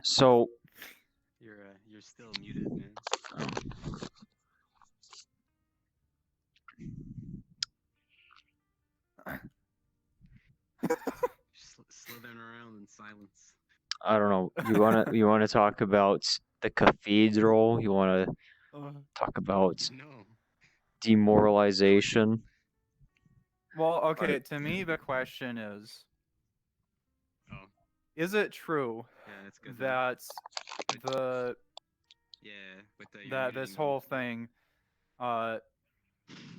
So You're still muted, man. Slithering around in silence. I don't know. You wanna talk about the cathedral? You wanna talk about No. demoralization? Well, okay, to me the question Oh, is it true yeah, that's good then. that the Yeah, with the you're that this muting me whole and stuff. thing uh,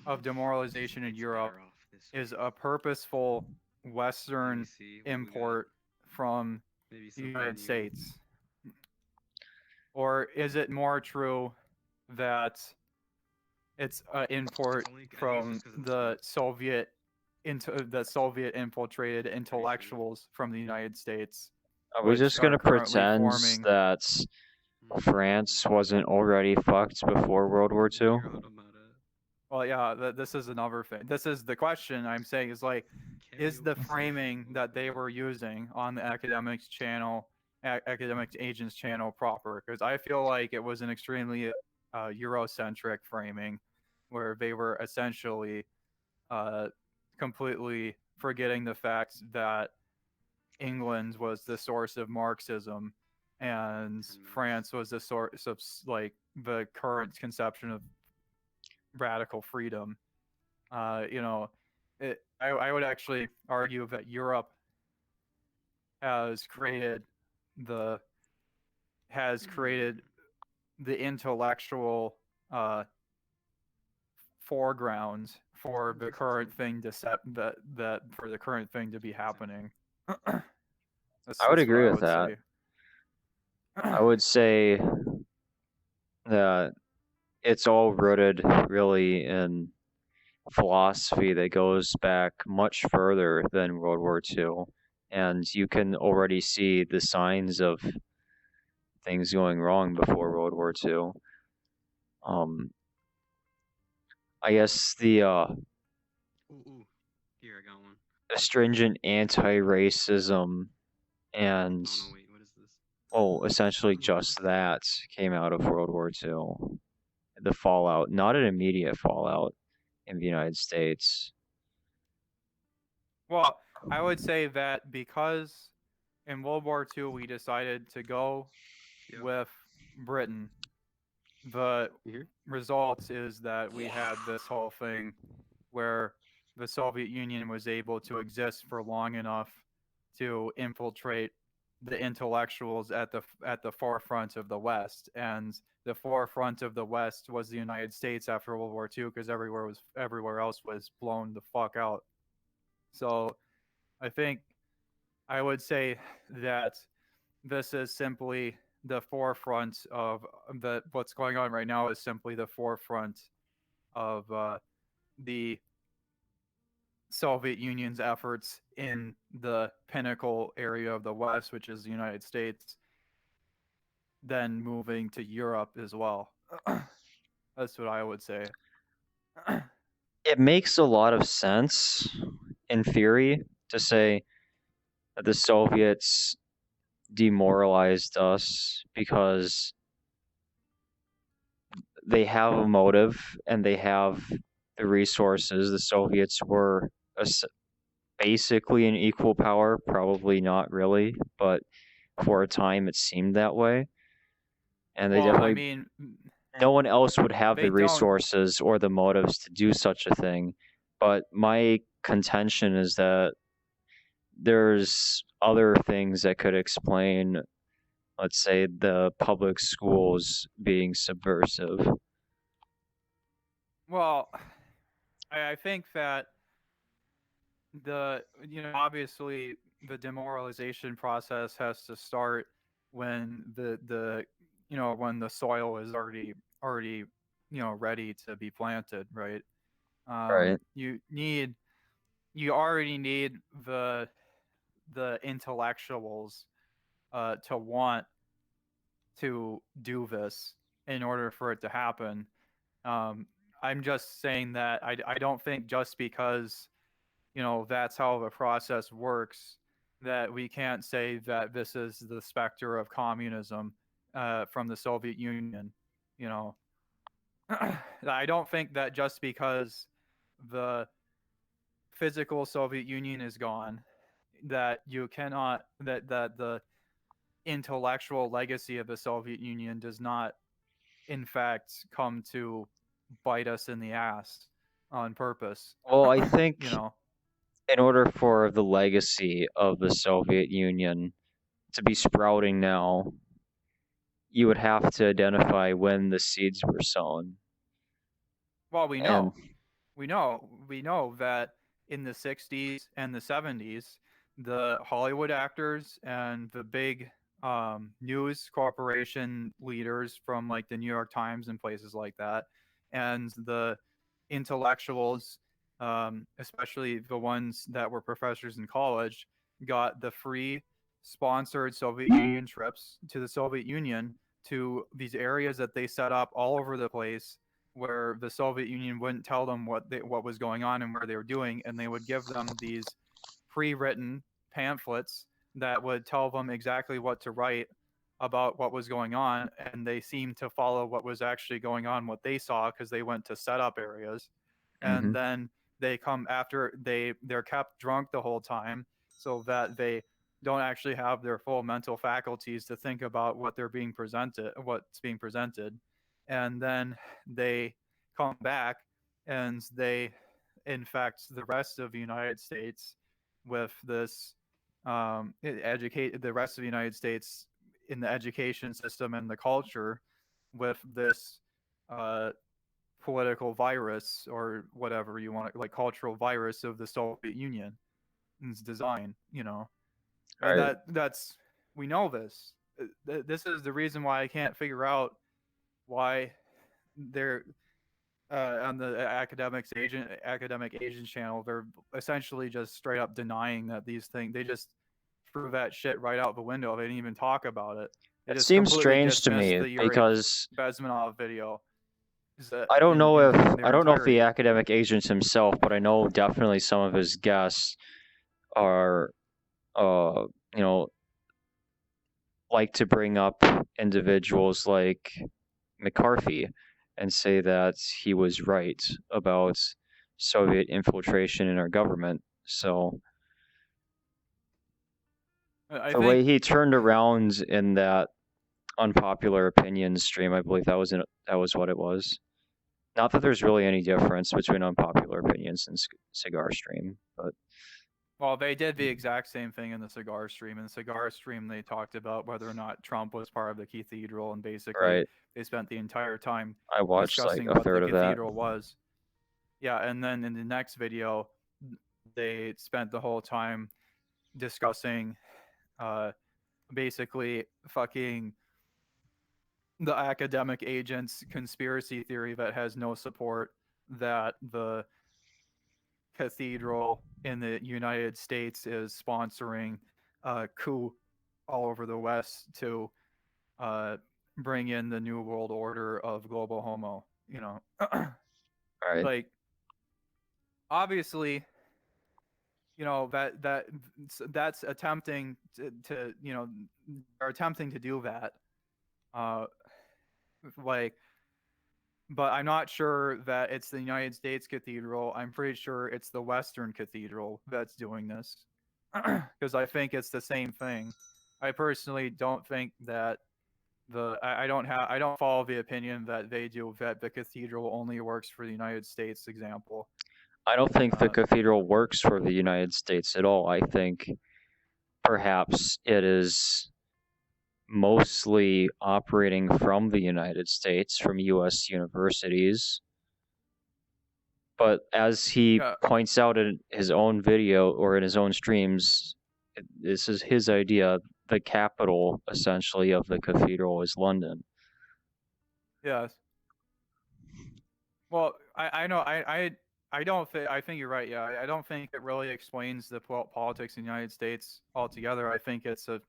of demoralization in It's Europe better off this is way. a purposeful Let me Western see what we got. import from Maybe the something United new. States? Or is it more true that it's an import I think it's from just because it's the fake. Soviet infiltrated Pretty sure. intellectuals from the United States, Are we which just are gonna currently pretend forming? that France wasn't already fucked before World War II? You're out about it. Well, yeah, this is another thing. This is the question I'm saying is like, is the framing that they were using on the academics channel, academic agents channel proper? Because I feel like it was an extremely Eurocentric framing, where they were essentially uh, completely forgetting the fact that England was the source of Marxism and France was the source of like the current conception of radical freedom. You know, I would actually argue that Europe has created the created the intellectual foreground for the current thing to set that for the current thing to be happening. I would That's what agree I with would that. say. I would say that it's all rooted really in philosophy that goes back much further than World War II. And you can already see the signs of things going wrong before World War II. Um, I guess the Ooh, here I got one. stringent anti-racism and Oh no, wait, what is this? essentially just that came out of World War II. The fallout, not an immediate fallout in the United States. Well, I would say that because in World War II we decided to go with Britain, the result is that we had this whole thing where the Soviet Union was able to exist for long enough to infiltrate the intellectuals at the forefront of the West, and the forefront of the West was the United States after World War II because everywhere else was blown the fuck out. So I think I would say that this is simply the forefront of what's going on right now is simply the forefront of the Soviet Union's efforts in the pinnacle area of the West, which is the United States, then moving to Europe as well. That's what I would say. It makes a lot of sense in theory to say that the Soviets demoralized us because they have a motive and they have the resources. The Soviets were basically an equal power, probably not really, but for a time it seemed that way. And they Well, I definitely, mean, no one else would have they the don't. resources or the motives to do such a thing. But my contention is that there's other things that could explain, let's say, the public schools being subversive. Well, I think that obviously the demoralization process has to start when when the soil is already ready to be planted, right? Right. You already need the intellectuals to want to do this in order for it to happen. um, I'm just saying that I don't think just because that's how the process works that we can't say that this is the specter of communism from the Soviet Union. You know, I don't think that just because the physical Soviet Union is gone, that you cannot that the intellectual legacy of the Soviet Union does not, in fact, come to bite us in the ass on purpose. Well, I think You know, in order for the legacy of the Soviet Union to be sprouting now, you would have to identify when the seeds were sown. well, we And know we know that in the 60s and the 70s, the Hollywood actors and the big news corporation leaders from like the New York Times and places like that, and the intellectuals, especially the ones that were professors in college, got the free sponsored Soviet Union trips to the Soviet Union, to these areas that they set up all over the place, where the Soviet Union wouldn't tell them what was going on and where they were doing, and they would give them these pre-written pamphlets that would tell them exactly what to write about what was going on, and they seemed to follow what was actually going on, what they saw, because they went to set up areas, and mhm. then they come after they're kept drunk the whole time so that they don't actually have their full mental faculties to think about what's being presented, and then they come back and they infect the rest of the United States with this educate the rest of the United States in the education system and the culture with this uh, political virus, or whatever you want, like cultural virus of the Soviet Union's design. You know, Right. that's we know this. This is the reason why I can't figure out why they're on the academic agents channel. They're essentially just straight up denying that these things. They just threw that shit right out the window. They didn't even talk about it. They It just seems completely strange to dismissed me the Yuri because Bezmenov video in I their don't know if the entirety. academic agent himself, but I know definitely some of his guests are uh you know like to bring up individuals like McCarthy and say that he was right about Soviet infiltration in our government. So I the think way he turned around in that unpopular opinion stream, I believe that was what it was. Not that there's really any difference between unpopular opinions and cigar stream, but Well, they did the exact same thing in the cigar stream. In the cigar stream, they talked about whether or not Trump was part of the cathedral, and basically right. they spent the entire time I watched like discussing a what the third of that. cathedral was. Yeah, and then in the next video, they spent the whole time discussing uh, basically fucking the academic agent's conspiracy theory that has no support, that the cathedral in the United States is sponsoring a coup all over the West to uh, bring in the new world order of global homo. You know, Right. like obviously, you know that's attempting to are attempting to do that. Uh, like, but I'm not sure that it's the United States Cathedral. I'm pretty sure it's the Western Cathedral that's doing this, because I think it's the same thing. I personally don't think that I don't follow the opinion that they do, that the cathedral only works for the United States example. I don't think the Uh, cathedral works for the United States at all. I think perhaps it is mostly operating from the United States, from US universities. But as he yeah, points out in his own video or in his own streams, this is his idea. The capital, essentially, of the cathedral is London. yes. Well, I know I don't think I think you're right. Yeah, I don't think it really explains the politics in the United States altogether. I think it's a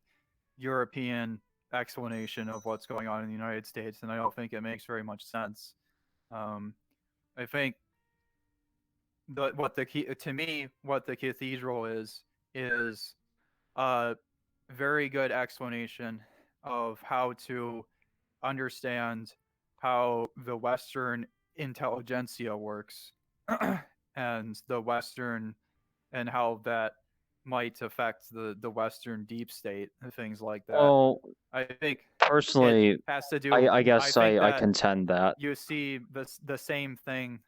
European explanation of what's going on in the United States, and I don't think it makes very much sense. Um, I think what the key to me, what the cathedral is a very good explanation of how to understand how the Western intelligentsia works and the Western and how that might affect the Western deep state and things like that. Well, I think it personally, has to do. I I guess think I that contend that. you see the same thing.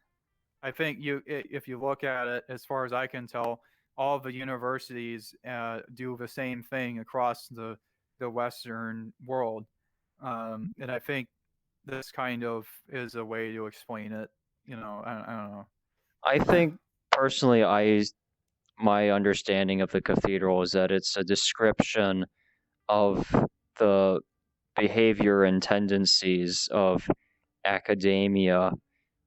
I think if you look at it, as far as I can tell, all the universities do the same thing across the Western world, and I think this kind of is a way to explain it. You know, I don't know. I think personally, my understanding of the cathedral is that it's a description of the behavior and tendencies of academia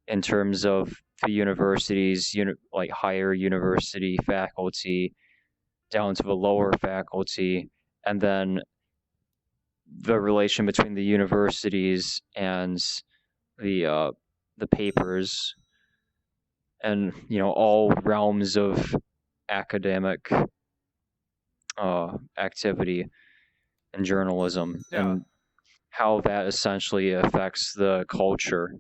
in terms of the university's like higher university faculty down to the lower faculty, and then the relation between the universities and the uh, the papers, and all realms of academic activity and journalism, Yeah, and how that essentially affects the culture.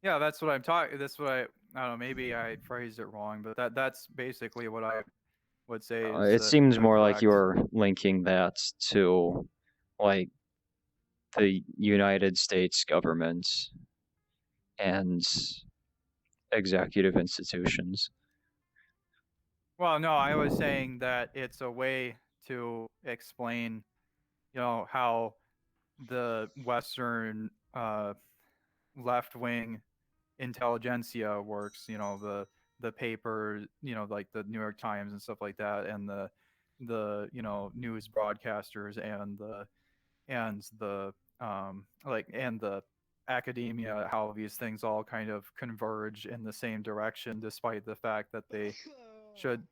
yeah, that's what I'm talking. That's what I don't know. Maybe I phrased it wrong, but that's basically what I would say is It seems the more like correct. you're linking that to like the United States government and executive institutions. Well, no, I was saying that it's a way to explain, how the Western left wing intelligentsia works. The paper, like the New York Times and stuff like that, and the news broadcasters and the academia, how these things all kind of converge in the same direction, despite the fact that they should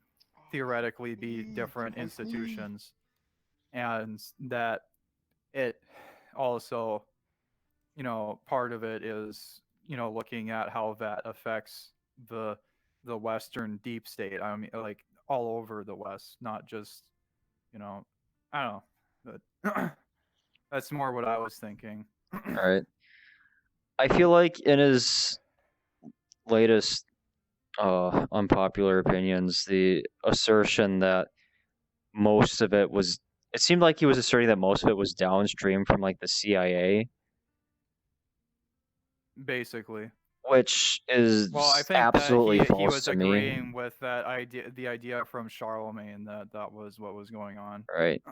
theoretically be different institutions, and that it also, part of it is, looking at how that affects the Western deep state. I mean, like all over the West, not just, you know, I don't know, but that's more what I was thinking. All right. I feel like in his latest unpopular opinions, the assertion that most of it seemed like he was asserting that most of it was downstream from like the CIA, Basically. which Well, I is think that absolutely he false was to me. agreeing with that idea, the idea from Charlemagne, that that was what was going on. Right.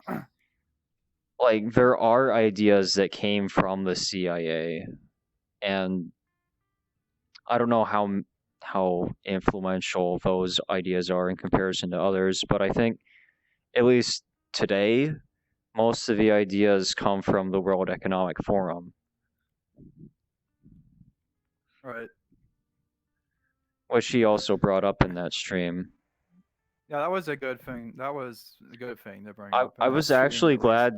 Like there are ideas that came from the CIA, and I don't know how influential those ideas are in comparison to others, but I think at least today most of the ideas come from the World Economic Forum, Right. which he also brought up in that stream. Yeah, that was a good thing. That was a good thing to bring I up in I that was stream, actually at least. glad,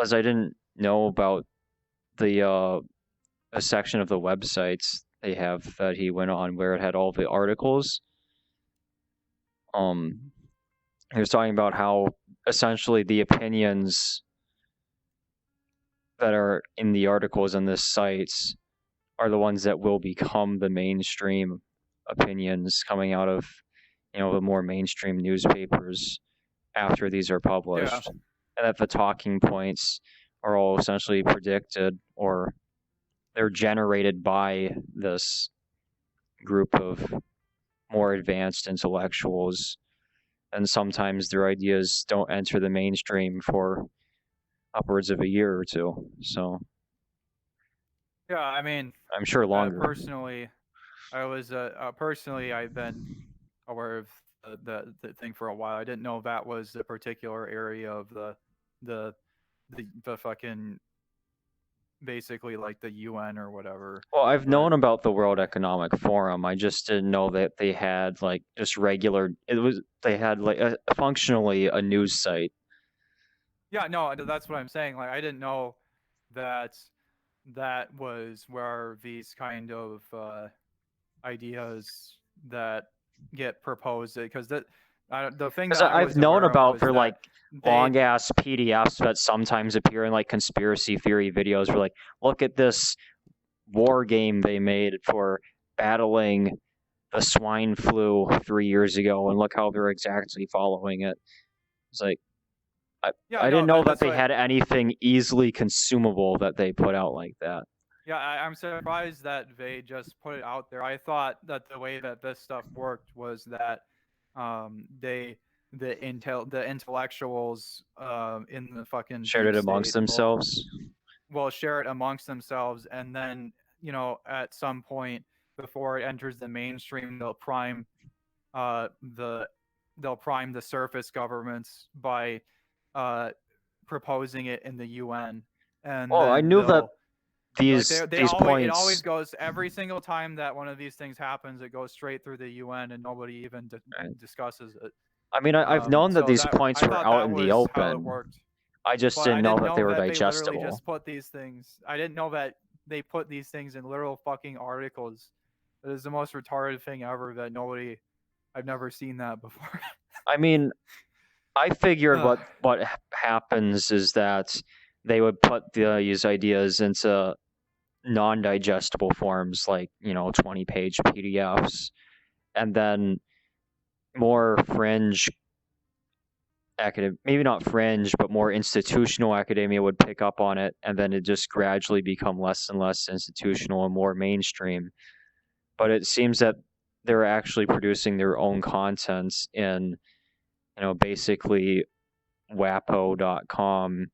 as I didn't know about the a section of the websites they have that he went on where it had all the articles. Um, he was talking about how essentially the opinions that are in the articles on this sites are the ones that will become the mainstream opinions coming out of the more mainstream newspapers after these are Yeah. published, and that the talking points are all essentially predicted, or they're generated by this group of more advanced intellectuals, and sometimes their ideas don't enter the mainstream for upwards of a year or two. So Yeah, I mean, I'm sure longer. personally, I've been aware of the thing for a while. I didn't know that was the particular area of the the fucking, basically, like the UN or whatever. Well, I've But known about the World Economic Forum. I just didn't know that they had like just regular. They had like functionally a news site. yeah, no, that's what I'm saying. Like, I didn't know that that was where these kind of ideas that get proposed, because The thing Because that I I've was known aware of about was for that like they long ass PDFs that sometimes appear in like conspiracy theory videos. Where like, look at this war game they made for battling the swine flu 3 years ago, and look how they're exactly following it. It's like yeah I no didn't know that that's they what had anything easily consumable that they put out like that. yeah I'm surprised that they just put it out there. I thought that the way that this stuff worked was that they the intellectuals in the fucking Shared deep it amongst state themselves. will share it amongst themselves, and then at some point before it enters the mainstream uh, the they'll prime the surface governments by uh, proposing it in the UN, and Well, I then knew that they'll like they these always it always points. goes every single time that one of these things happens, it goes straight through the UN and nobody even Right. discusses it. I mean, I've known that So these that points I were thought out that in the was how it open. worked, I just but I didn't know didn't that they know were that they literally digestible. just put these things. I didn't know that they put these things in literal fucking articles. It is the most retarded thing ever that nobody. I've never seen that before. I mean, I figured what happens is that they would put these ideas into non-digestible forms, like 20-page PDFs, and then more fringe maybe not fringe, but more institutional academia would pick up on it, and then it just gradually become less and less institutional and more mainstream. But it seems that they're actually producing their own content in, basically WAPO.com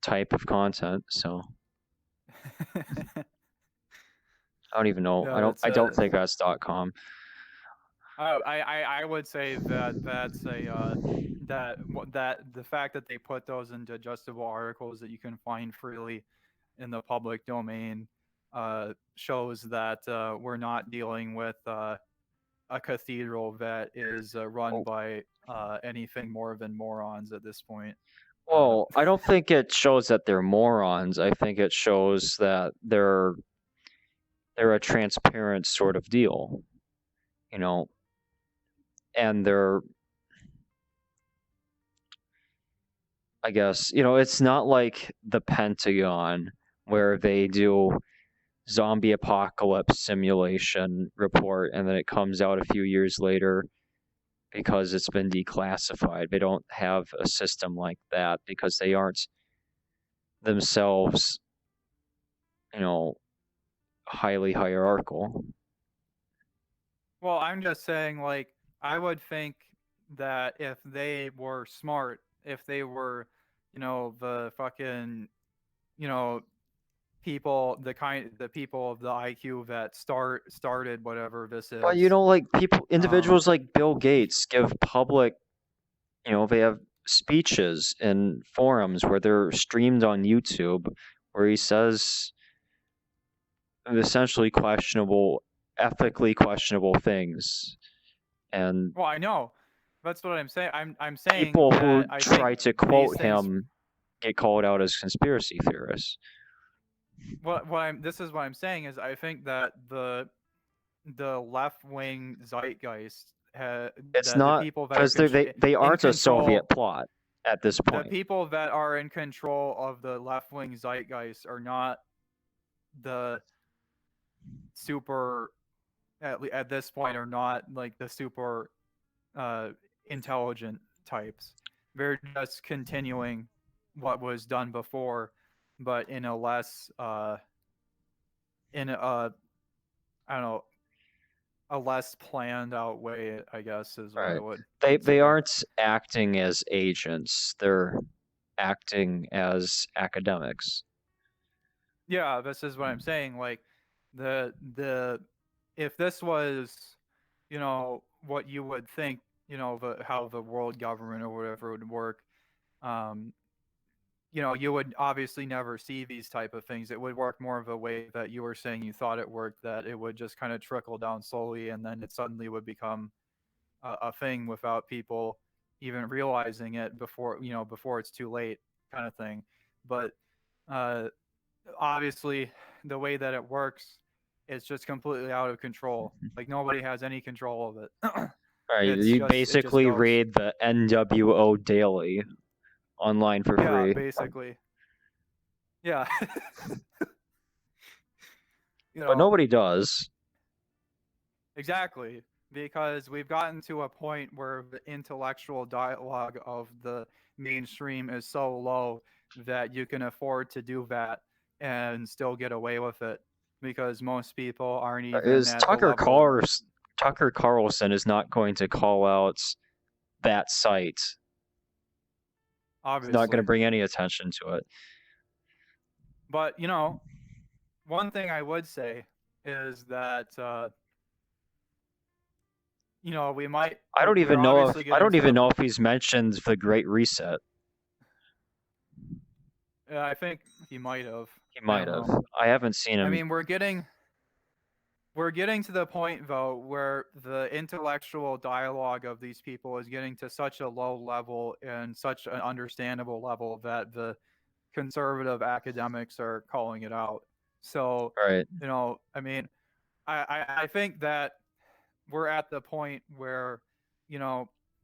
type of content. So I don't even know. Yeah, that's I don't think that's .com. I would say that that's a that the fact that they put those into adjustable articles that you can find freely in the public domain shows that we're not dealing with a cathedral that is run Oh, by anything more than morons at this point. well, I don't think it shows that they're morons. I think it shows that they're a transparent sort of deal, you know, and they're, I guess, it's not like the Pentagon where they do zombie apocalypse simulation report and then it comes out a few years later because it's been declassified. They don't have a system like that because they aren't themselves, you know, highly hierarchical. Well, I'm just saying, like, I would think that if they were smart, if they were, the fucking, you know, the people of the IQ that started whatever this But is. like Um, individuals like Bill Gates give public, they have speeches in forums where they're streamed on YouTube where he says essentially ethically questionable things. And well, I know. That's what I'm saying. I'm saying people who that I think try to these quote things. him get called out as conspiracy theorists. This is what I'm saying is I think that the left wing zeitgeist It's that the not people that are because they in aren't a Soviet control plot at this the point. people that are in control of the left wing zeitgeist are not the super at this point are not like the super uh, intelligent types. They're just continuing what was done before, but in a less in a I don't know, a less planned out way, I guess is what I Right. would They say. aren't acting as agents. They're acting as academics. Yeah, this is what I'm saying. Like the if this was, what you would think, how the world government or whatever would work, um, you would obviously never see these type of things. It would work more of a way that you were saying you thought it worked, that it would just kind of trickle down slowly, and then it suddenly would become a thing without people even realizing it before it's too late, kind of thing. But uh, obviously, the way that it works, it's just completely out of control. Like nobody has any control of it. All right, It's you just it just basically goes. read the NWO daily online for Yeah, free. basically. Yeah. You But know, nobody does. exactly, because we've gotten to a point where the intellectual dialogue of the mainstream is so low that you can afford to do that and still get away with it because most people aren't even Is at the level. Tucker Carlson is not going to call out that site. He's not going to Obviously. bring any attention to it. But, one thing I would say is that, we're obviously I getting don't to even the. know if he's mentioned the Great Reset. I think he might have. He I might don't have. know. I haven't seen I him. mean, we're getting to the point though where the intellectual dialogue of these people is getting to such a low level and such an understandable level that the conservative academics are calling it out. So, Right. I mean, I think that we're at the point where,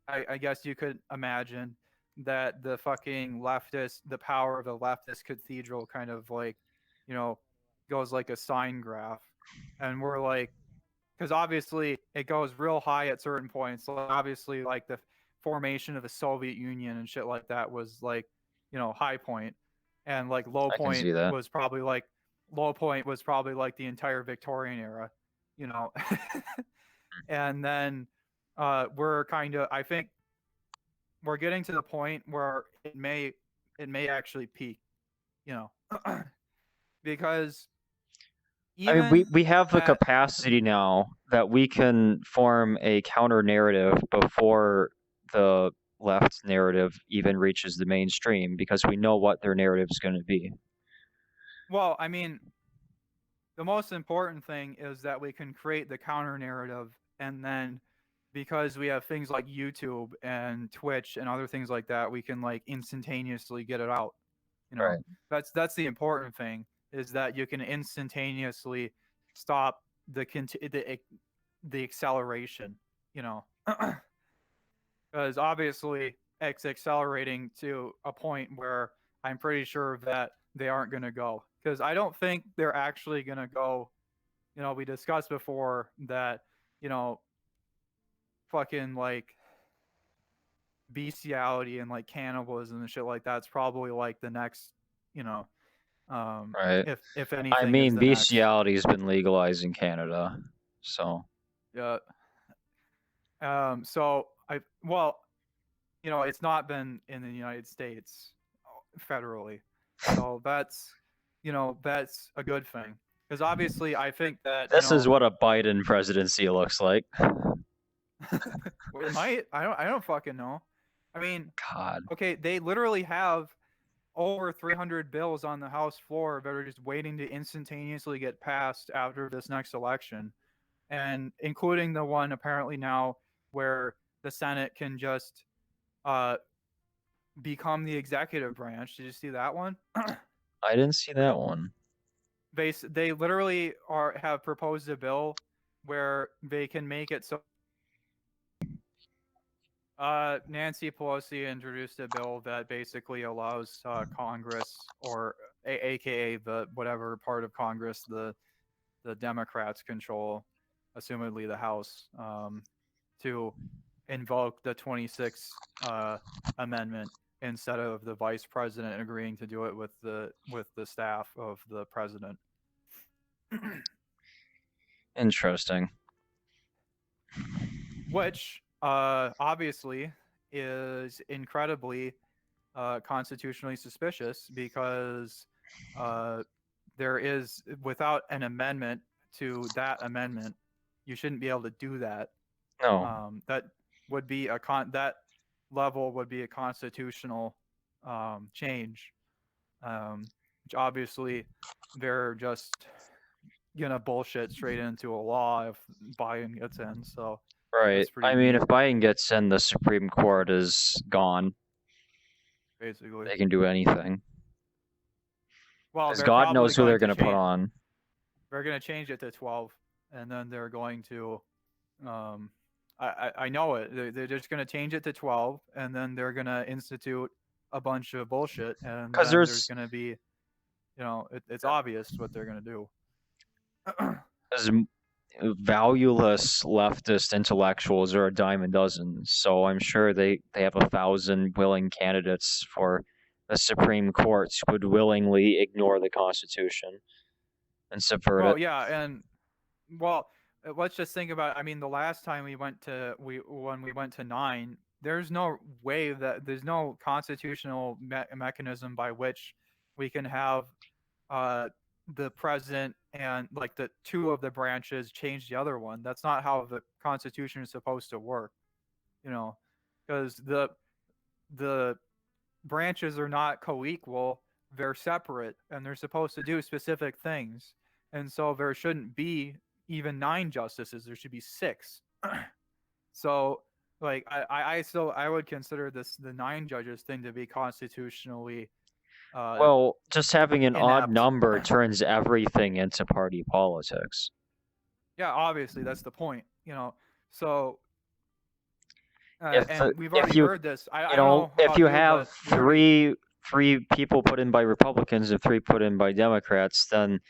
I guess you could imagine that the power of the leftist cathedral kind of like, you know, goes like a sine graph. And we're like, because obviously it goes real high at certain points. So obviously, like the formation of the Soviet Union and shit like that was like, high point, and like I can see that. low point was probably like the entire Victorian era, you know, and then I think we're getting to the point where it may actually peak, you know, because I mean, even we have the at capacity now that we can form a counter narrative before the left narrative even reaches the mainstream because we know what their narrative is going to be. well, I mean, the most important thing is that we can create the counter narrative, and then because we have things like YouTube and Twitch and other things like that, we can like instantaneously get it out. You know, Right. that's the important thing, is that you can instantaneously stop the acceleration. You know, because obviously it's accelerating to a point where I'm pretty sure that they aren't going to go, because I don't think they're actually going to go. We discussed before that, you know, fucking like bestiality and like cannibalism and shit like that's probably like the next, you know, Right. if I anything is mean, the next. bestiality has been legalized in Canada, so Yeah. So it's not been in the United States federally, so that's a good thing, because obviously I think that this is what a Biden presidency looks like. it might. I don't fucking know. I mean, God. okay, they literally have over 300 bills on the House floor that are just waiting to instantaneously get passed after this next election, and including the one apparently now where the Senate can just uh, become the executive branch. Did you see that one? I didn't see that one. They literally have proposed a bill where they can make it so. Nancy Pelosi introduced a bill that basically allows Congress, or AKA the whatever part of Congress the Democrats control, assumedly the House, to invoke the 26th Amendment instead of the vice president agreeing to do it with the staff of the president. Interesting. Which obviously is incredibly constitutionally suspicious, because there is, without an amendment to that amendment, you shouldn't be able to do that. No. That would be that level would be a constitutional change, which obviously they're just gonna bullshit straight into a law if Biden gets in. So Right. that's pretty I mean, if neat, Biden gets in, the Supreme Court is gone. basically. They can do anything. Well, Because they're God probably knows who going they're to going to put change. on. They're going to change it to 12, and then they're going to, um, I know it. They're just going to change it to 12, and then they're going to institute a bunch of bullshit, and Because then there's there's going to be, it's obvious what they're going to do. as valueless leftist intellectuals are a dime a dozen, so I'm sure they have 1,000 willing candidates for the Supreme Courts who would willingly ignore the Constitution and subvert Well, it. yeah, and well, let's just think about. I mean, the last time when we went to 9, there's no way that there's no constitutional mechanism by which we can have the president and like the two of the branches change the other one. That's not how the Constitution is supposed to work, because the branches are not co-equal, they're separate, and they're supposed to do specific things. And so there shouldn't be even 9 justices, there should be 6. So like I would consider the 9 judges thing to be constitutionally Well, just having an odd inept. number turns everything into party politics. Yeah, obviously that's the point, So If and we've if already you heard this. I don't know if about you you, have but we already three people put in by Republicans and 3 put in by Democrats, then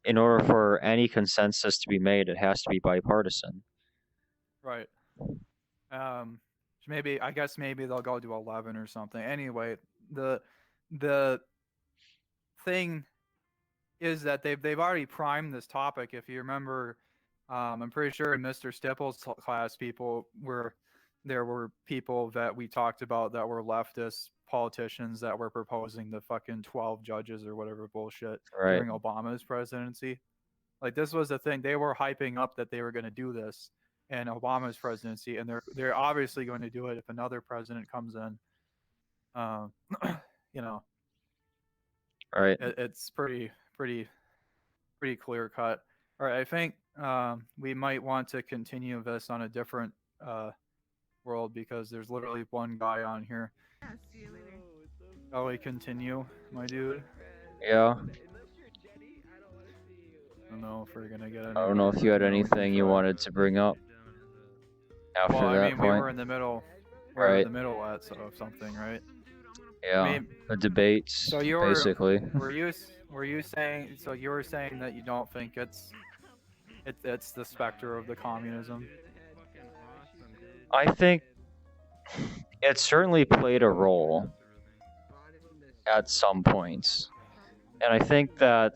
in order for any consensus to be made, it has to be bipartisan. right. I guess maybe they'll go to 11 or something. Anyway, the thing is that they've already primed this topic. If you remember, I'm pretty sure in Mr. Stipple's class, there were people that we talked about that were leftist politicians that were proposing the fucking 12 judges or whatever bullshit Right. during Obama's presidency. Like this was the thing. They were hyping up that they were going to do this in Obama's presidency, and they're obviously going to do it if another president comes in. You know, Right. it's pretty clear cut. All right, I think we might want to continue this on a different world because there's literally one guy on here. Shall we continue, my dude? Yeah. I don't know if we're gonna get. I don't know if you had anything you wanted to bring up after well, that I mean, point. we were in the middle. We're Right. in the middle of something, right? Yeah. I mean, the debates, so you were basically. were you saying? So you were saying that you don't think it's the specter of the communism? I think it certainly played a role at some points. And I think that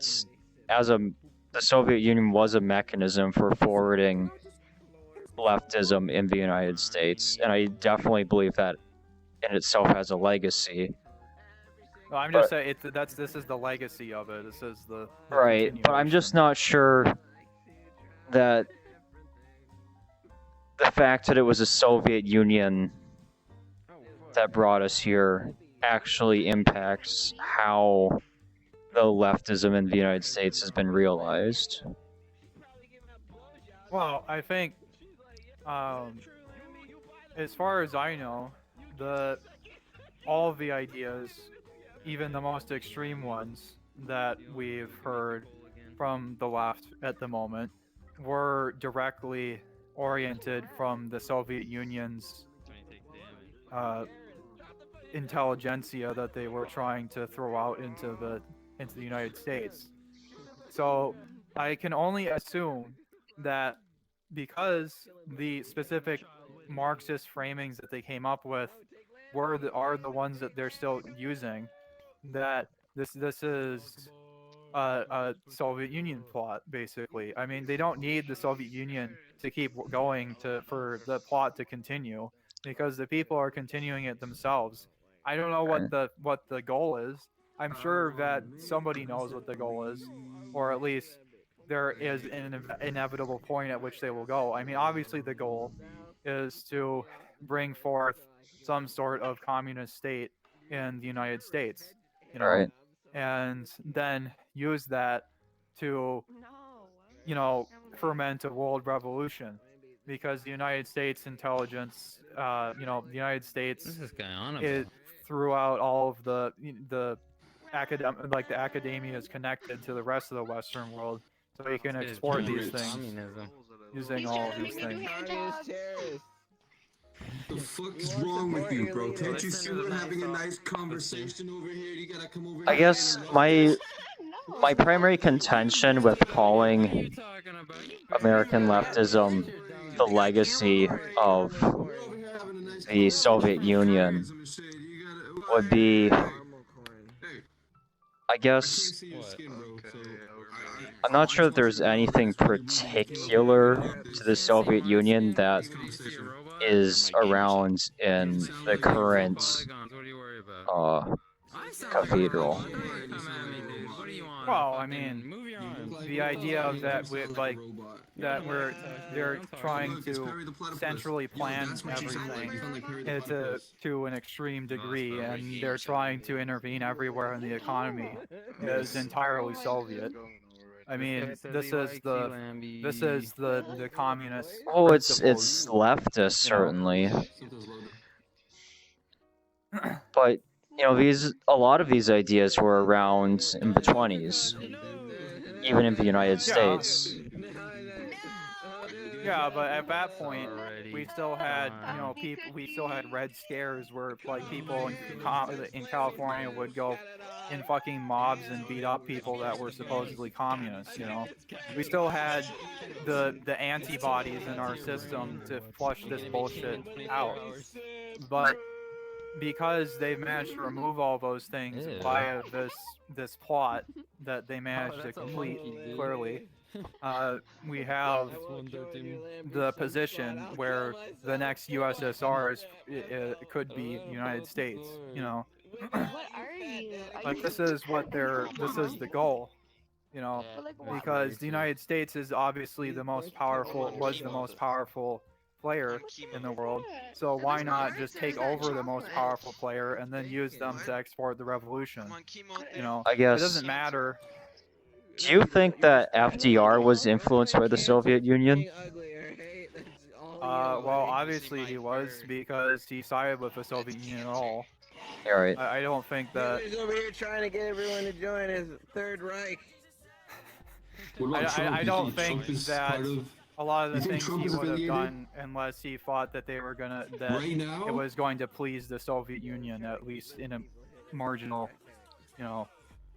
the Soviet Union was a mechanism for forwarding leftism in the United States, and I definitely believe that in itself has a legacy. No, I'm just saying this is the legacy of it. This is the right, but I'm just not sure that the fact that it was the Soviet Union that brought us here actually impacts how the leftism in the United States has been realized. Well, I think, as far as I know, all of the ideas, even the most extreme ones that we've heard from the left at the moment, were directly oriented from the Soviet Union's intelligentsia that they were trying to throw out into the United States. So I can only assume that because the specific Marxist framings that they came up with are the ones that they're still using, that this is a Soviet Union plot, basically. I mean, they don't need the Soviet Union to keep going for the plot to continue, because the people are continuing it themselves. I don't know what the goal is. I'm sure that somebody knows what the goal is, or at least there is an inevitable point at which they will go. I mean, obviously the goal is to bring forth some sort of communist state in the United States, Right. and then use that to, ferment a world revolution, because the United States intelligence, the United States What's this guy on about? throughout all of the academia is connected to the rest of the Western world, so you can export these things Communism. using all of these things. The fuck is wrong with you, bro? Can't you see Listen to we're the having a nice nice conversation over here? You gotta come over I here and guess interrupt my us? my primary contention with calling American leftism the legacy of We're over here having a nice the conversation Soviet about Union communism and shit. You gotta. would be, Hey, I I can't guess, see your skin, bro. So I'm not sure that there's anything particular to the Soviet Union that is around in the current uh, cathedral. Well, I mean, the idea of that they're trying to centrally plan everything to an extreme degree, and they're trying to intervene everywhere in the economy is entirely Soviet. I mean, this is the communist Oh, it's principles, leftist you know. certainly, but a lot of these ideas were around in the 20s, even in the United Yeah, States. yeah, but at that point, we still had, we still had red scares where like people in California would go in fucking mobs and beat up people that were supposedly communists. We still had the antibodies in our system to flush this bullshit out, but because they've managed to remove all those things via this plot that they managed to complete clearly, we have the position where the next USSR could be United States. What are you? Are you Like this is the goal. Because the United States is obviously was the most powerful player in the world. So why not just take over the most powerful player and then use them to export the revolution? I It guess. doesn't matter. Do you think that FDR was influenced by the Soviet Union? Well, obviously he was because he sided with the Soviet Union at all. All right. I don't think that. He's over here trying to get everyone to join his Third Reich. what about Trump? I You don't Trump think is that part of a lot of the You think things Trump he is would have affiliated? done unless he thought that they were that right now. it was going to please the Soviet Union, at least in a marginal,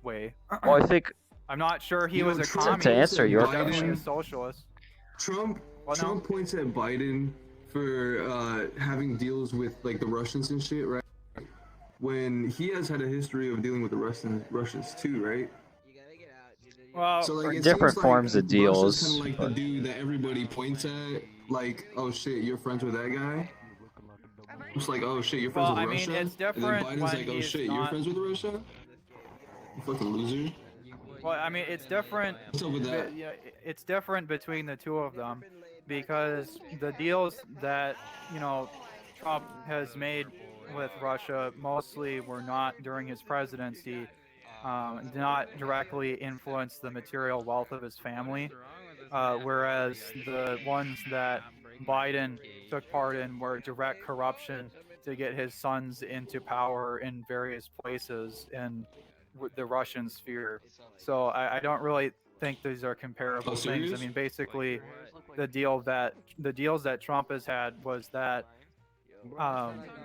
way. Well, I think I'm not sure he You was know, a Trump communist. To answer He your was definitely a question- socialist. Trump What now? Trump points at Biden for having deals with like the Russians and shit, right? When he has had a history of dealing with the Russians too, right? Well, So like it different seems forms like of deals, Russia's kind of like but- the dude that everybody points at, like, oh shit, you're friends with that guy. It's like, oh shit, you're friends Well, with I mean, Russia. it's And then different Biden's when like, oh he's shit, you're not- friends with Russia. You fucking loser. well, I mean, it's different. What's up with that? Yeah, it's different between the two of them because the deals that Trump has made with Russia mostly were not during his presidency, did not directly influence the material wealth of his family, whereas the ones that Biden took part in were direct corruption to get his sons into power in various places in the Russian sphere. So I don't really think these are comparable Oh, things. I serious? mean, basically, the deals that Trump has had was that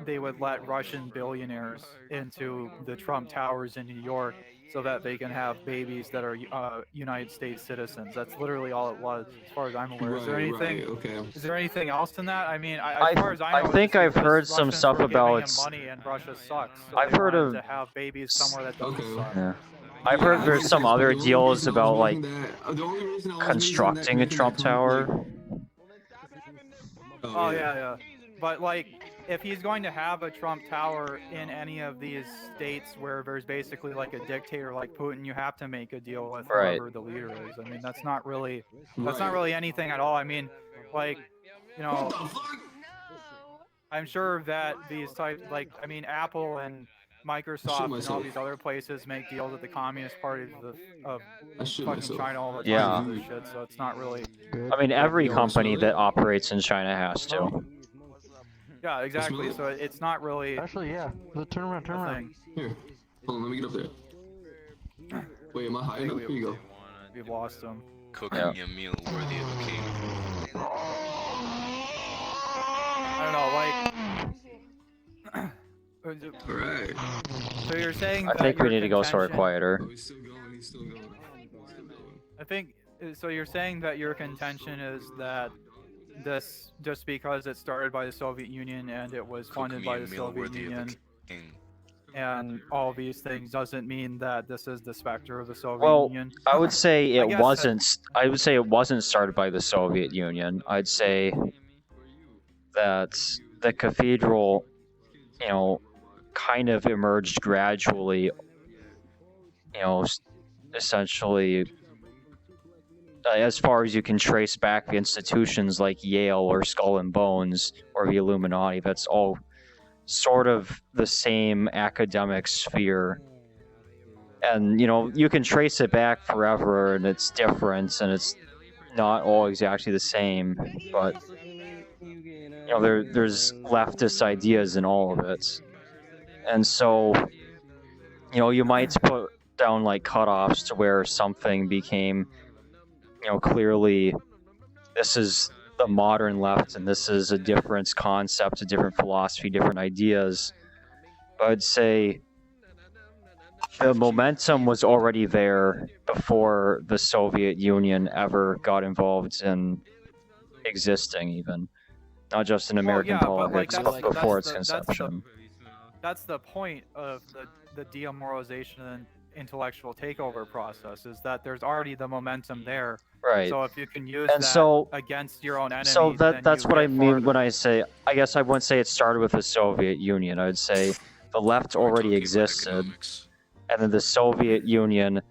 they would let Russian billionaires into the Trump Towers in New York so that they can have babies that are United States citizens. That's literally all it was, as far as I'm aware. Is there anything? Okay. Is there anything else in that? I mean, as far as I know, think it's I've just heard some Russians stuff were giving about- him money and Russia sucks. So I've they heard wanted of- to have babies somewhere that doesn't Okay. suck. Yeah. I've heard there's some other deals about like constructing a Trump tower. Oh yeah. But like, if he's going to have a Trump Tower in any of these states where there's basically like a dictator like Putin, you have to make a deal with Right. whoever the leader is. I mean, that's not really anything at all. I mean, like, What the fuck? I'm sure that these types, like, I mean, Apple and Microsoft and all myself. these other places make deals with the Communist Party of I shit fucking myself. China all the time Yeah. for this shit. So it's not really. I mean, every deals. company that operates in China has to. Yeah, exactly. So it's not really Actually, yeah. Turn around, turn a around. thing. Here, hold on, let me get up there. Wait, am I high enough? Here you go. We've lost them. Cooking Yeah. a meal worthy of a king. I don't know, like All right. So you're saying I that think we your need to go somewhere contention- quieter. Oh, he's still going. He's still going. He's still going. I think so. You're saying that your contention is that this just because it started by the Soviet Union and it was funded by the Soviet Union and all these things doesn't mean that this is the specter of the Soviet Well, Union. I would say I it guess that- wasn't. I would say it wasn't started by the Soviet Union. I'd say that the cathedral, you know, kind of emerged gradually. You know, essentially, as far as you can trace back the institutions like Yale or Skull and Bones or the Illuminati, that's all sort of the same academic sphere. And, you know, you can trace it back forever and it's different and it's not all exactly the same, but, you know, there's leftist ideas in all of it. And so, you know, you might put down like cutoffs to where something became, you know, clearly this is the modern left and this is a different concept, a different philosophy, different ideas. But I'd say the momentum was already there before the Soviet Union ever got involved in existing, even. Not just in American yeah, but, like, politics, that's- but before that's its the- that's the- conception. That's the point of the demoralization and intellectual takeover process, is that there's already the momentum there. Right. So if you can use And that so- against your own enemy, So then that's you what I get mean when farther. I say, I guess I wouldn't say it started with the Soviet Union. I would say the left already existed, and then the Soviet Union,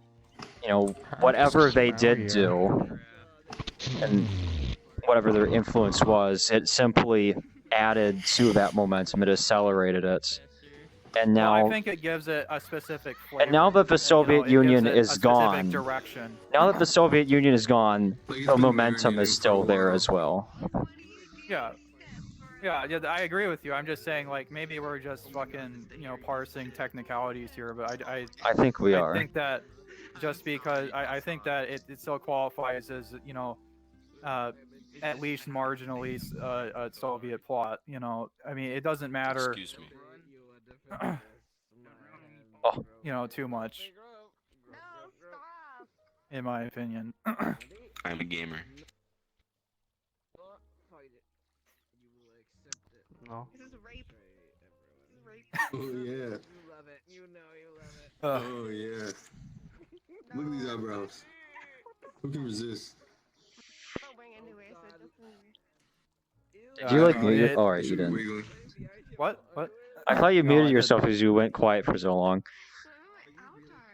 you know, whatever they did do, and whatever their influence was, it simply added to that momentum. It accelerated it. And Well, I now, think it gives it a specific flavor. and now that the you know, Soviet it gives Union it is a specific gone, direction. now that the Soviet Union is gone, Like, it's the been momentum marinating is for still a there while. as well. Yeah. Yeah, I agree with you. I'm just saying, like, maybe we're just fucking, you know, parsing technicalities here, but I think we I are. think that just because I think that it still qualifies as, you know, at least marginally a Soviet plot. You know, I mean, it doesn't matter. Excuse me. Oh. You know, too much, No, stop. in my opinion. I'm a gamer. No. This is rape. This is rape. Oh yeah. You love it. You know you love it. Oh yeah. Look at these eyebrows. Who can resist? I'm wearing underwear, so it doesn't matter. Did you like mute it- it? Alright, Should you be didn't. wiggling. What? I thought you No, muted I yourself because you went quiet for so long.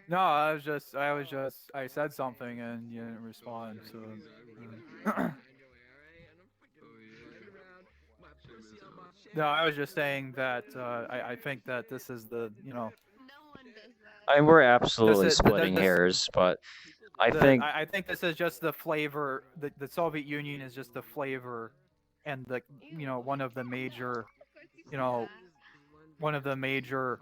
No, I said something and you didn't respond. So. No, I was just saying that I think that this is the, you know, No one does that. I mean, we're absolutely This is- splitting this- hairs, but I the- think I think this is just the flavor. The Soviet Union is just the flavor, and the, you know, one of the major, you know, one of the major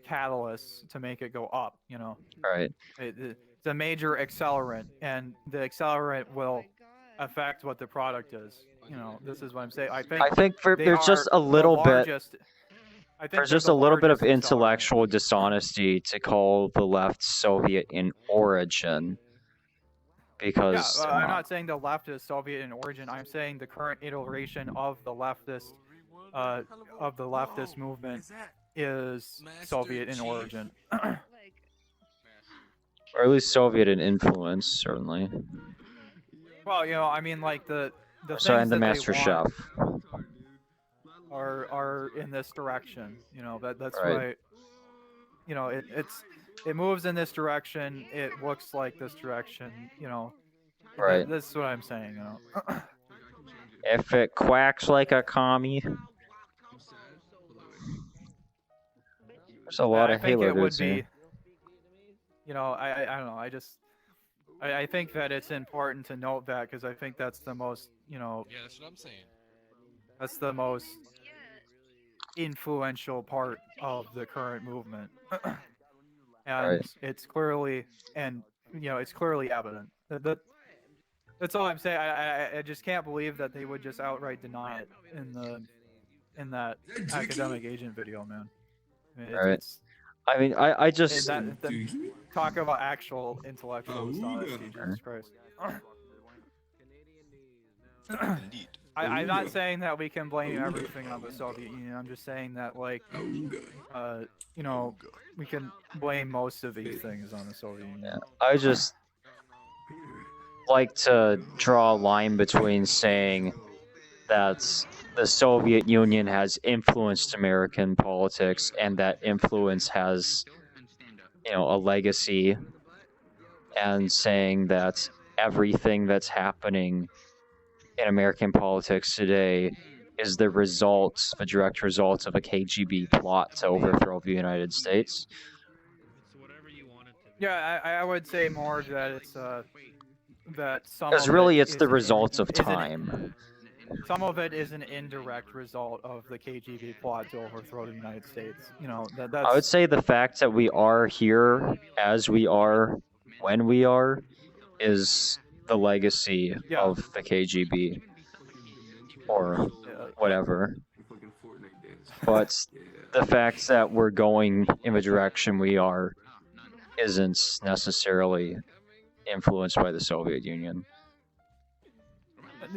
catalysts to make it go up. You know, right. it's a major accelerant, and the accelerant Oh will my God. affect what the product is. You know, this is what I'm saying. I think I think they there's just are a little the bit. largest, I think There's they're just the a little bit of largest accelerant. intellectual dishonesty to call the left Soviet in origin, Yeah, because they're I'm not. not saying the left is Soviet in origin. I'm saying the current iteration of the leftist movement is Soviet in origin. Like, Or at least Soviet in influence, certainly. Well, you know, I mean, like the So, things and the that they Master want Chef. are in this direction. You know, that's Right. right. You know, it moves in this direction. It looks like this direction. You know, Right. That's what I'm saying. You know. If it quacks like a commie, there's a lot I of think Halo it would dudes be. here. You know, I don't know. I think that it's important to note that, because I think that's the most, you know, Yeah, that's what I'm saying. that's the most yeah. influential part of the current movement. And Right. it's clearly, and you know, it's clearly evident. That's all I'm saying. I just can't believe that they would just outright deny it in that academic agent video, man. mean, Right. it's I mean, I just talk about actual intellectual dishonesty. Jesus Christ. Indeed. I'm not saying that we can blame everything on the Soviet Union. I'm just saying that, like, you know, we can blame most of these things on the Soviet Union. yeah, I just like to draw a line between saying that the Soviet Union has influenced American politics and that influence has, you know, a legacy, and saying that everything that's happening in American politics today is the direct result of a KGB plot to overthrow the United States. Yeah, I would say more that it's that some Because of really, it it's is the an results of is an- time. some of it is an indirect result of the KGB plot to overthrow the United States. You know, that's. I would say the fact that we are here as we are when we are is the legacy Yeah. of the KGB or whatever. But the fact that we're going in the direction we are isn't necessarily influenced by the Soviet Union.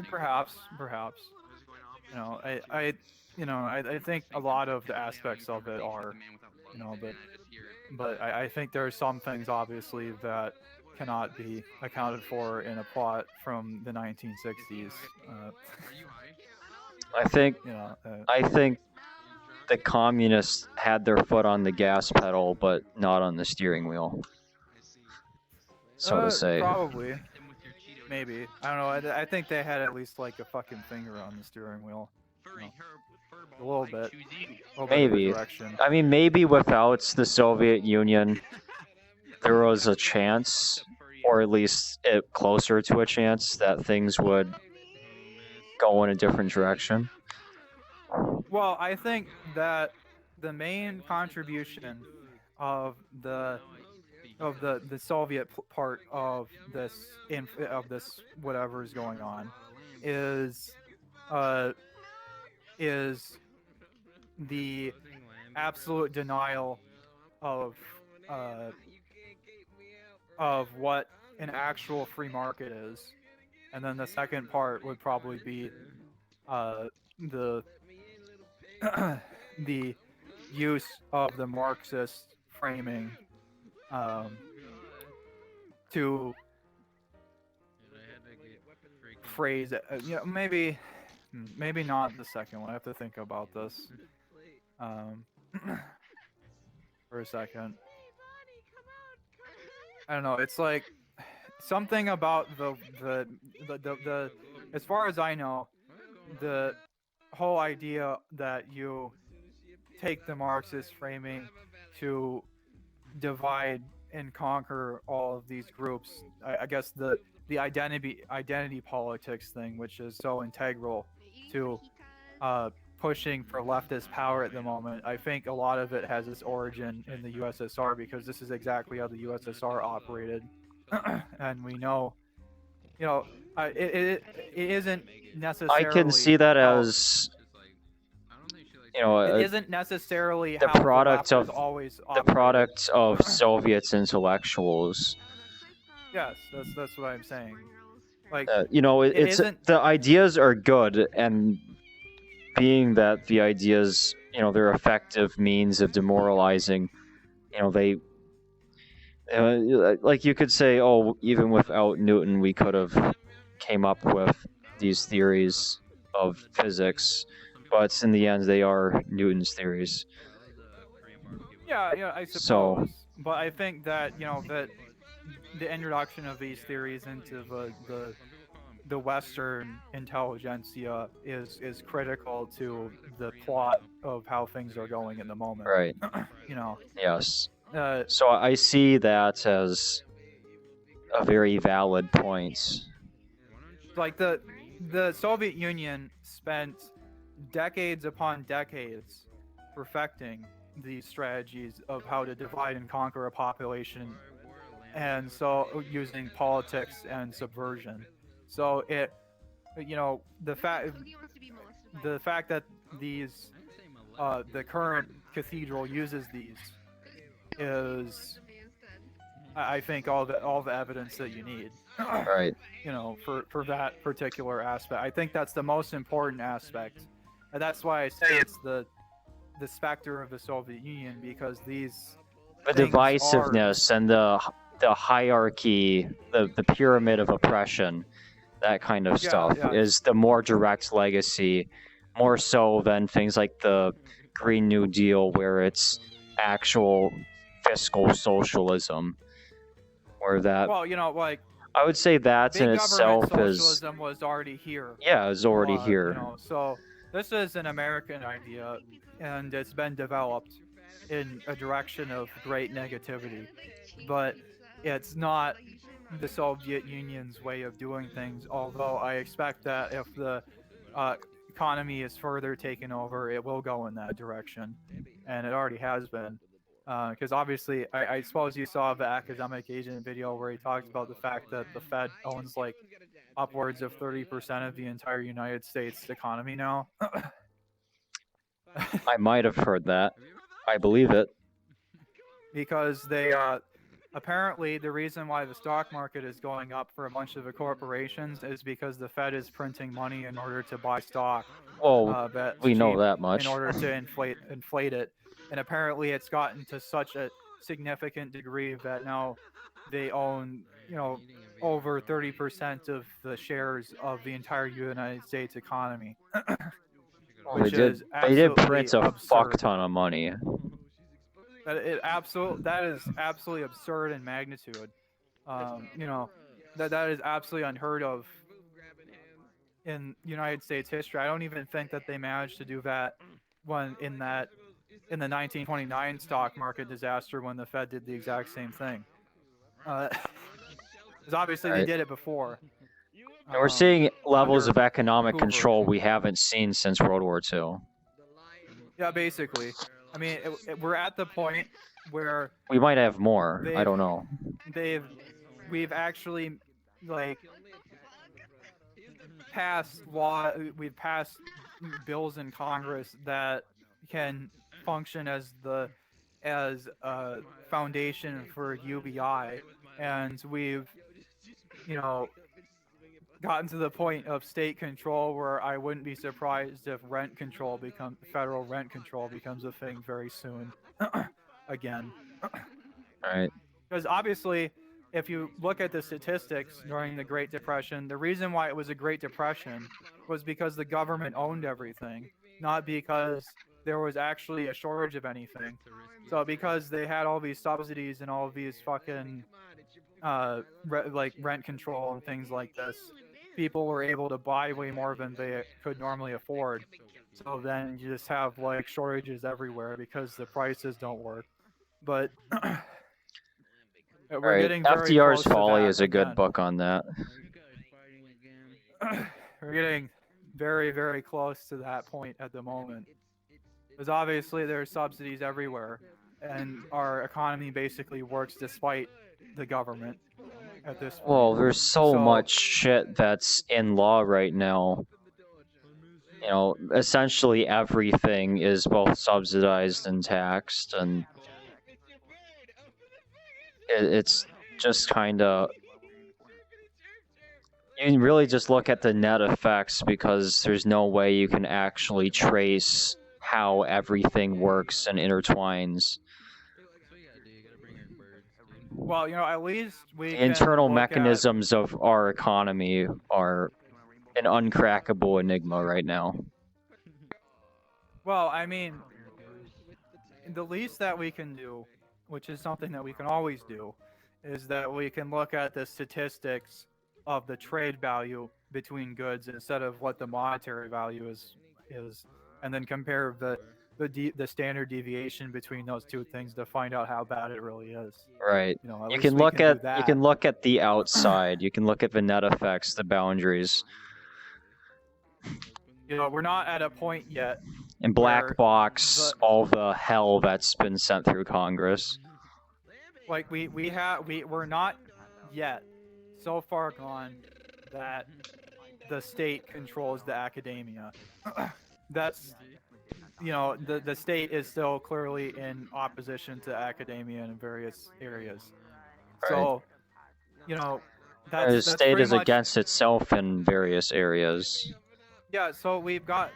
Perhaps. You know, I think a lot of the aspects of it are, you know, but I think there are some things obviously that cannot be accounted for in a plot from the 1960s. I think You know, the communists had their foot on the gas pedal, but not on the steering wheel. So to say. Probably. Maybe. I don't know. I think they had at least like a fucking finger on the steering wheel. You know, a little bit. Maybe. Direction. I mean, maybe without the Soviet Union, there was a chance, or at least closer to a chance, that things would go in a different direction. Well, I think that the main contribution of the Soviet part of this whatever is going on is the absolute denial of what an actual free market is, and then the second part would probably be the the use of the Marxist framing to phrase it. You know, maybe not the second one. I have to think about this for a second. I don't know. It's like something about the as far as I know, the whole idea that you take the Marxist framing to divide and conquer all of these groups. I guess the identity politics thing, which is so integral to pushing for leftist power at the moment. I think a lot of it has its origin in the USSR, because this is exactly how the USSR operated, and we know, you know, it isn't necessarily. I can see that as, you know, it isn't necessarily the how product the left of has always the operated. product of Soviets intellectuals. Yes, that's what I'm saying. Like, you know, it it's isn't. The ideas are good, and being that the ideas, you know, they're effective means of demoralizing, you know, they, like you could say, oh, even without Newton, we could have came up with these theories of physics, but in the end, they are Newton's theories. Yeah, I suppose. So, but I think that, you know, that the introduction of these theories into the Western intelligentsia is critical to the plot of how things are going in the moment. right. You know. Yes. So I see that as a very valid point. Like the Soviet Union spent decades upon decades perfecting these strategies of how to divide and conquer a population, and so using politics and subversion. So it, you know, the fact that these the current Cathedral uses these is, I think, all the evidence that you need. Right. You know, for that particular aspect. I think that's the most important aspect, and that's why I say it's the specter of the Soviet Union, because these The things are divisiveness and the hierarchy, the pyramid of oppression, that kind of stuff yeah. is the more direct legacy, more so than things like the Green New Deal, where it's actual fiscal socialism, where that Well, you know, like I would say that in big government itself is socialism was already here. yeah, is already here. You know, so this is an American idea, and it's been developed in a direction of great negativity, but it's not the Soviet Union's way of doing things. Although I expect that if the economy is further taken over, it will go in that direction, and it already has been. Because obviously, I suppose you saw the academic agent video where he talks about the fact that the Fed owns like upwards of 30% of the entire United States economy now. I might have heard that. I believe it. Because they apparently the reason why the stock market is going up for a bunch of the corporations is because the Fed is printing money in order to buy stock. Well, That's we know cheap that much. in order to inflate it, and apparently it's gotten to such a significant degree that now they own, you know, over 30% of the shares of the entire United States economy. Well, Which they is did print a fuck absurd. ton of money. That is absolutely absurd in magnitude. You know, that is absolutely unheard of in United States history. I don't even think that they managed to do that when in the 1929 stock market disaster when the Fed did the exact same thing. Because obviously they Right. did it before. And we're seeing levels under of economic Hoover. control we haven't seen since World War II. Yeah, basically. I mean, we're at the point where We might have more. I don't know. we've actually like we've passed bills in Congress that can function as a foundation for UBI, and we've, you know, gotten to the point of state control where I wouldn't be surprised if federal rent control becomes a thing very soon. Again. Right. Because obviously, if you look at the statistics during the Great Depression, the reason why it was a Great Depression was because the government owned everything, not because there was actually a shortage of anything. So because they had all these subsidies and all of these fucking like rent control and things like this, people were able to buy way more than they could normally afford. So then you just have like shortages everywhere because the prices don't work. But we're Right. getting very FDR's close to Folly that is a good again. book on that. We're getting very, very close to that point at the moment. Because obviously there's subsidies everywhere, and our economy basically works despite the government at this point. Well, there's so much shit that's in law right now. You know, essentially everything is both subsidized and taxed, and it's just kind of... You can really just look at the net effects, because there's no way you can actually trace how everything works and intertwines. Well, you know, at least The internal mechanisms of our economy are an uncrackable enigma right now. Well, I mean, the least that we can do, which is something that we can always do, is that we can look at the statistics of the trade value between goods instead of what the monetary value is, and then compare the standard deviation between those two things to find out how bad it really is. Right. You know, You can look at the outside. You can look at the net effects, the boundaries. You know, we're not at a point yet. And black box all the hell that's been sent through Congress. Like we're not yet so far gone that the state controls the academia. That's, the state is still clearly in opposition to academia in various areas. So, the that's state pretty is much, against itself in various areas. yeah. So we've got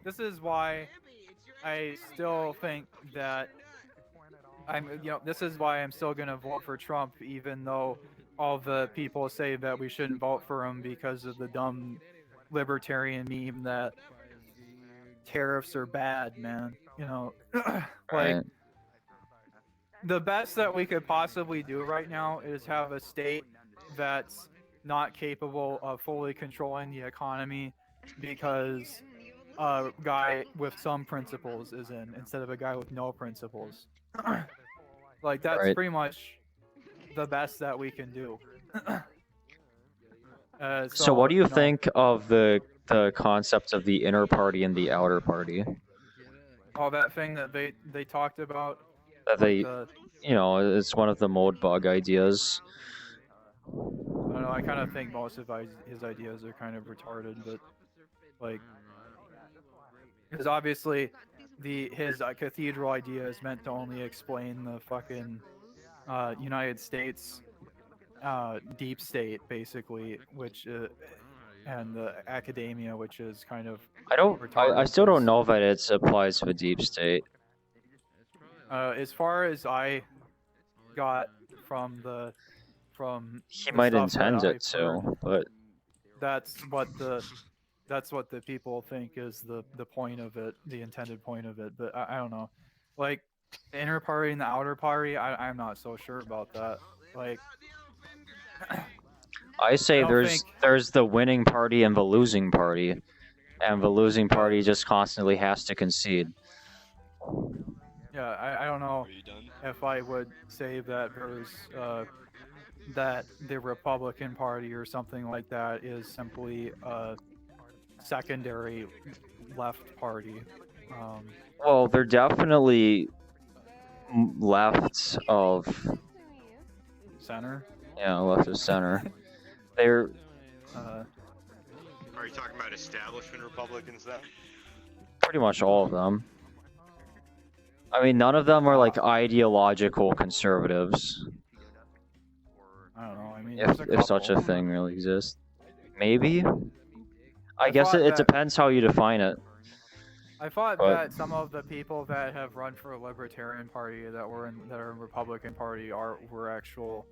this is why I still think that this is why I'm still gonna vote for Trump, even though all the people say that we shouldn't vote for him because of the dumb libertarian meme that tariffs are bad, man. Right. The best that we could possibly do right now is have a state that's not capable of fully controlling the economy because a guy with some principles is in instead of a guy with no principles. That's Right. pretty much the best that we can do. So what do you think of the concept of the inner party and the outer party? All that thing that they talked about. That they, it's one of the mode bug ideas. I don't know. I kind of think most of his ideas are kind of retarded, but because obviously his cathedral idea is meant to only explain the fucking United States deep state, basically, which and the academia, which is kind of I still don't know that it applies to the deep state. As far as I got from He the might stuff that intend it I've to, heard, but that's what the people think is the point of it, the intended point of it. But I don't know, the inner party and the outer party. I'm not so sure about that. I say there's the winning party and the losing party, and the losing party just constantly has to concede. Yeah, I don't know if I would say that there's that the Republican Party or something like that is simply a secondary left party. Well, they're definitely left of center. Yeah, left of center. They're. Are you talking about establishment Republicans then? Pretty much all of them. I mean, none of them are ideological conservatives. I don't know. I mean, if such a thing really exists, maybe. I guess it depends how you define it. I thought that some of the people that have run for a Libertarian Party that are in Republican Party were actual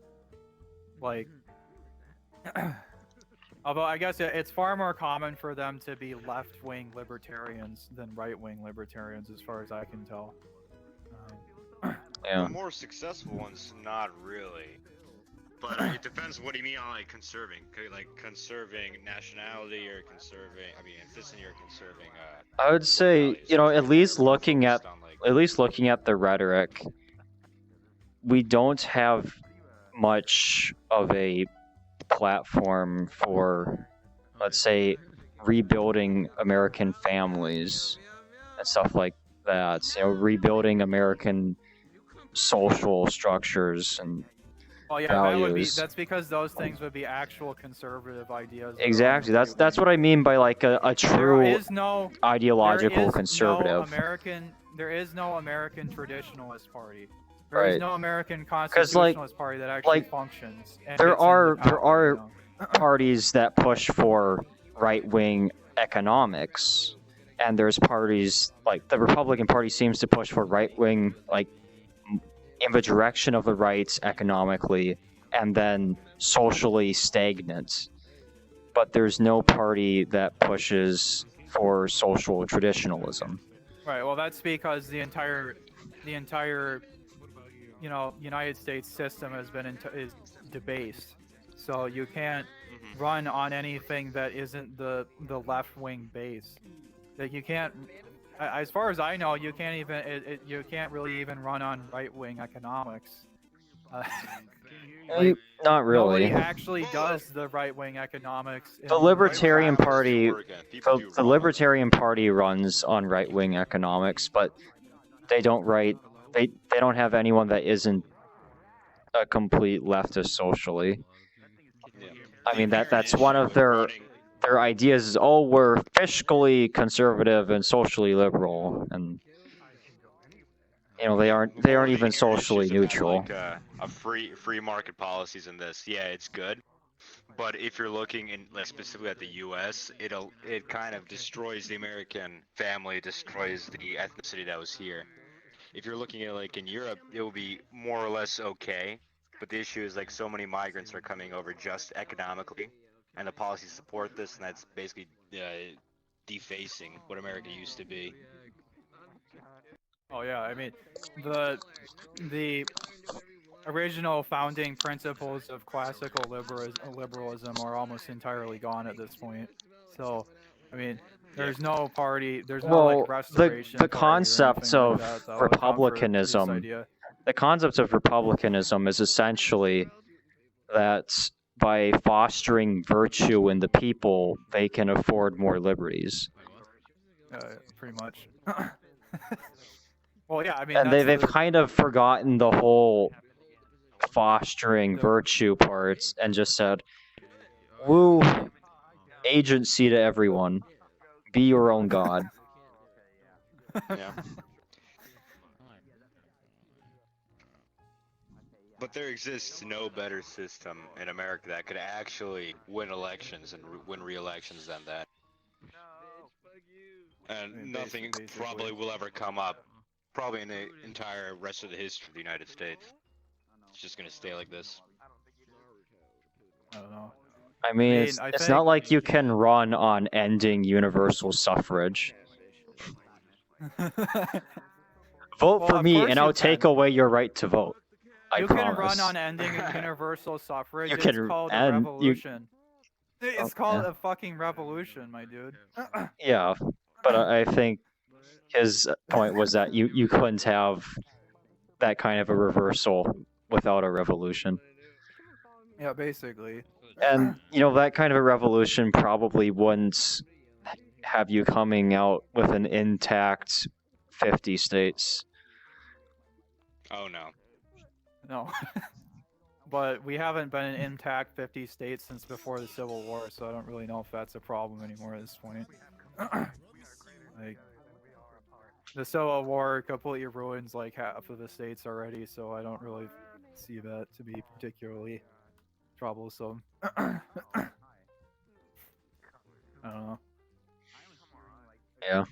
although I guess it's far more common for them to be left-wing libertarians than right-wing libertarians, as far as I can tell. The more successful ones, not really. But it depends what do you mean on conserving. Conserving nationality or conserving, if it's in your conserving I would say, at least looking at the rhetoric, we don't have much of a platform for, let's say, rebuilding American families and stuff like that. Rebuilding American social structures and values. That's because those things would be actual conservative ideas. Exactly. That's what I mean by a true ideological conservative. There is no American traditionalist party. There Right. is no American constitutionalist party that actually functions. And There gets into are power, parties that push for right-wing economics, and there's parties like the Republican Party seems to push for right-wing, in the direction of the rights economically, and then socially stagnant. But there's no party that pushes for social traditionalism. Right. Well, that's because the entire United States system has been is debased. So you can't run on anything that isn't the left wing base. That you can't, as far as I know, you can't even you can't really even run on right wing economics. Not really. Nobody actually does the right wing economics. The Libertarian Party, the Libertarian Party runs on right wing economics, but they don't They don't have anyone that isn't a complete leftist socially. I mean that's one of their their ideas is, oh, we're fiscally conservative and socially liberal, and you know they aren't Well, when you even hear socially issues about neutral. like a free market policies in this, yeah, it's good. But if you're looking in like specifically at the U.S., it kind of destroys the American family, destroys the ethnicity that was here. If you're looking at like in Europe, it will be more or less okay. But the issue is like so many migrants are coming over just economically, and the policies support this, and that's basically defacing what America used to be. Oh yeah, I mean, the original founding principles of classical liberalism are almost entirely gone at this point. So, I mean, there's no party, there's no like Well, restoration the party or concept anything like of that that would comfort this republicanism, idea. the concept of republicanism is essentially that by fostering virtue in the people, they can afford more liberties. Pretty much. Well, yeah, I mean And that's they've kind of forgotten the whole fostering virtue parts and just said, woo, agency to everyone. Be your own god. Yeah. But there exists no better system in America that could actually win elections and win re-elections than that. And I mean, nothing basically. probably will ever come up, probably in the entire rest of the history of the United States. It's just gonna stay like this. I don't know. I mean, it's not like you can run on ending universal suffrage. Vote for me, and I'll take away your right to vote. I you promise. can run on ending universal suffrage. You It's can called a end- revolution. It's called yeah. a fucking revolution, my dude. Yeah, but I think his point was that you couldn't have that kind of a reversal without a revolution. Yeah, basically. And, you know, that kind of a revolution probably wouldn't have you coming out with an intact 50 states. Oh no. No. But we haven't been in intact 50 states since before the Civil War, so I don't really know if that's a problem anymore at this point. Like, the Civil War completely ruins like half of the states already, so I don't really see that to be particularly troublesome. I don't know. Yeah.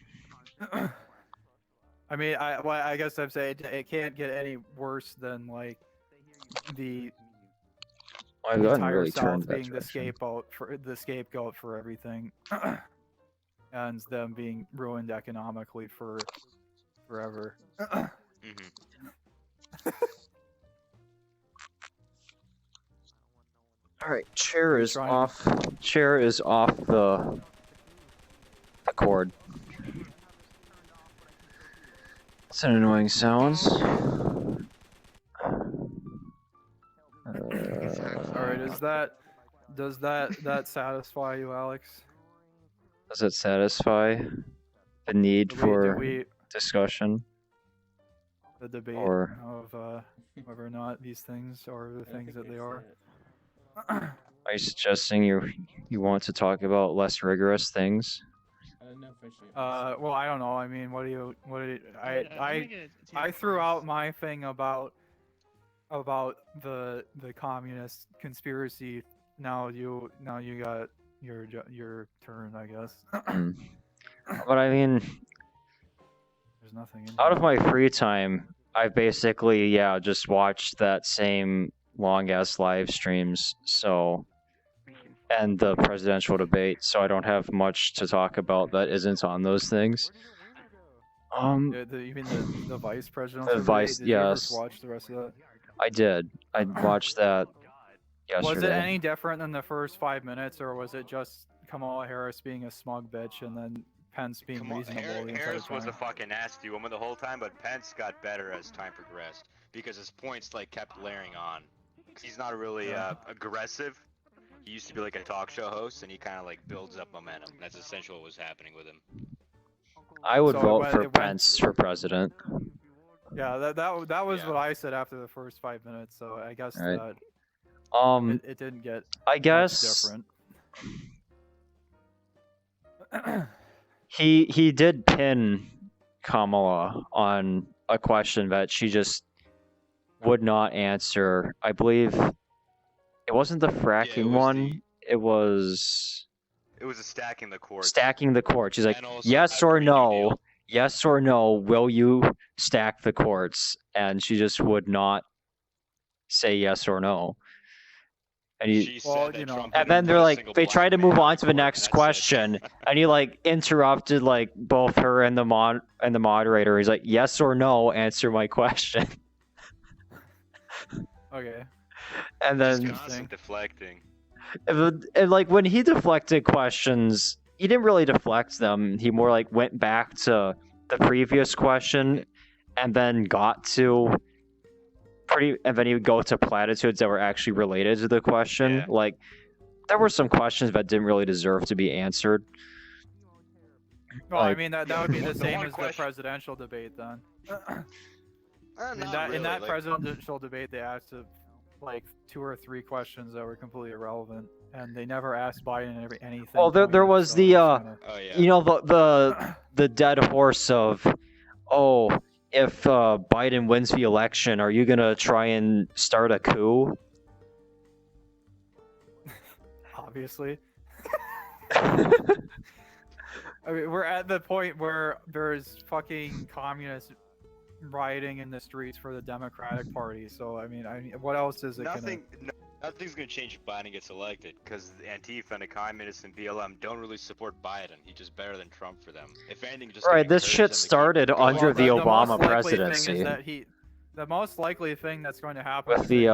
I mean, I guess I'm saying it can't get any worse than like the I haven't entire really turned South that being the direction. scapegoat for everything, and them being ruined economically for forever. All right, chair is off. Chair is off the cord. It's an annoying sounds. Alright, does that satisfy you, Alex? Does it satisfy the need Do for we discussion? the debate Or of whether or not these things are the things that they are? are you suggesting you want to talk about less rigorous things? Well, I don't know. I mean, I threw out my thing about the communist conspiracy. Now you got your turn, I guess. But I mean, There's nothing in out here. of my free time, I basically just watched that same long ass live streams. So. And the presidential debate, so I don't have much to talk about that isn't on those things. You mean the vice presidential The vice, debate? Did you ever yes. watch the rest of that? I did. I watched that yesterday. Was it any different than the first 5 minutes, or was it just Kamala Harris being a smug bitch and then Pence being reasonable the entire Harris time? was a fucking nasty woman the whole time, but Pence got better as time progressed because his points like kept layering on. He's not really aggressive. He used to be like a talk show host, and he kind of like builds up momentum. That's essentially what was happening with him. I would vote for Pence for president. Yeah, that was what I said after the first 5 minutes. So I guess Right. that it didn't get I much guess different. he did pin Kamala on a question that she just would not answer. I believe it wasn't the fracking was one. It was It was a stacking the courts. stacking the court. She's like, And also yes have the or renew no, deal. yes or no, will you stack the courts? And she just would not say yes or no. And he, She Well, said that you know. Trump and then didn't they're put a like, single they black tried to man move in on to the court, and next that's it. question, and he like interrupted like both her and the moderator. He's like, yes or no, answer my question. Okay. And Just then constant deflecting. and like when he deflected questions, he didn't really deflect them. He more like went back to the previous question, and then got to and then he would go to platitudes that were actually related to the question. Yeah. Like there were some questions that didn't really deserve to be answered. Well, I Like- mean that would be the The same one as the question- presidential debate then. In Not that, really, in that like- presidential debate, they asked like 2 or 3 questions that were completely irrelevant, and they never asked Biden anything. Well, there pointed, was so the it's kinda- Oh yeah. you know the dead horse of, oh, if Biden wins the election, are you gonna try and start a coup? obviously. I mean, we're at the point where there's fucking communists rioting in the streets for the Democratic Party. So I mean, what else is it Nothing's gonna change if Biden gets elected, because Antifa and the communists and BLM don't really support Biden. He's just better than Trump for them. If anything, just Right, gonna this encourage shit them to keep started going. under Well, the Obama most likely thing presidency. is that the most likely thing that's going to happen With is the,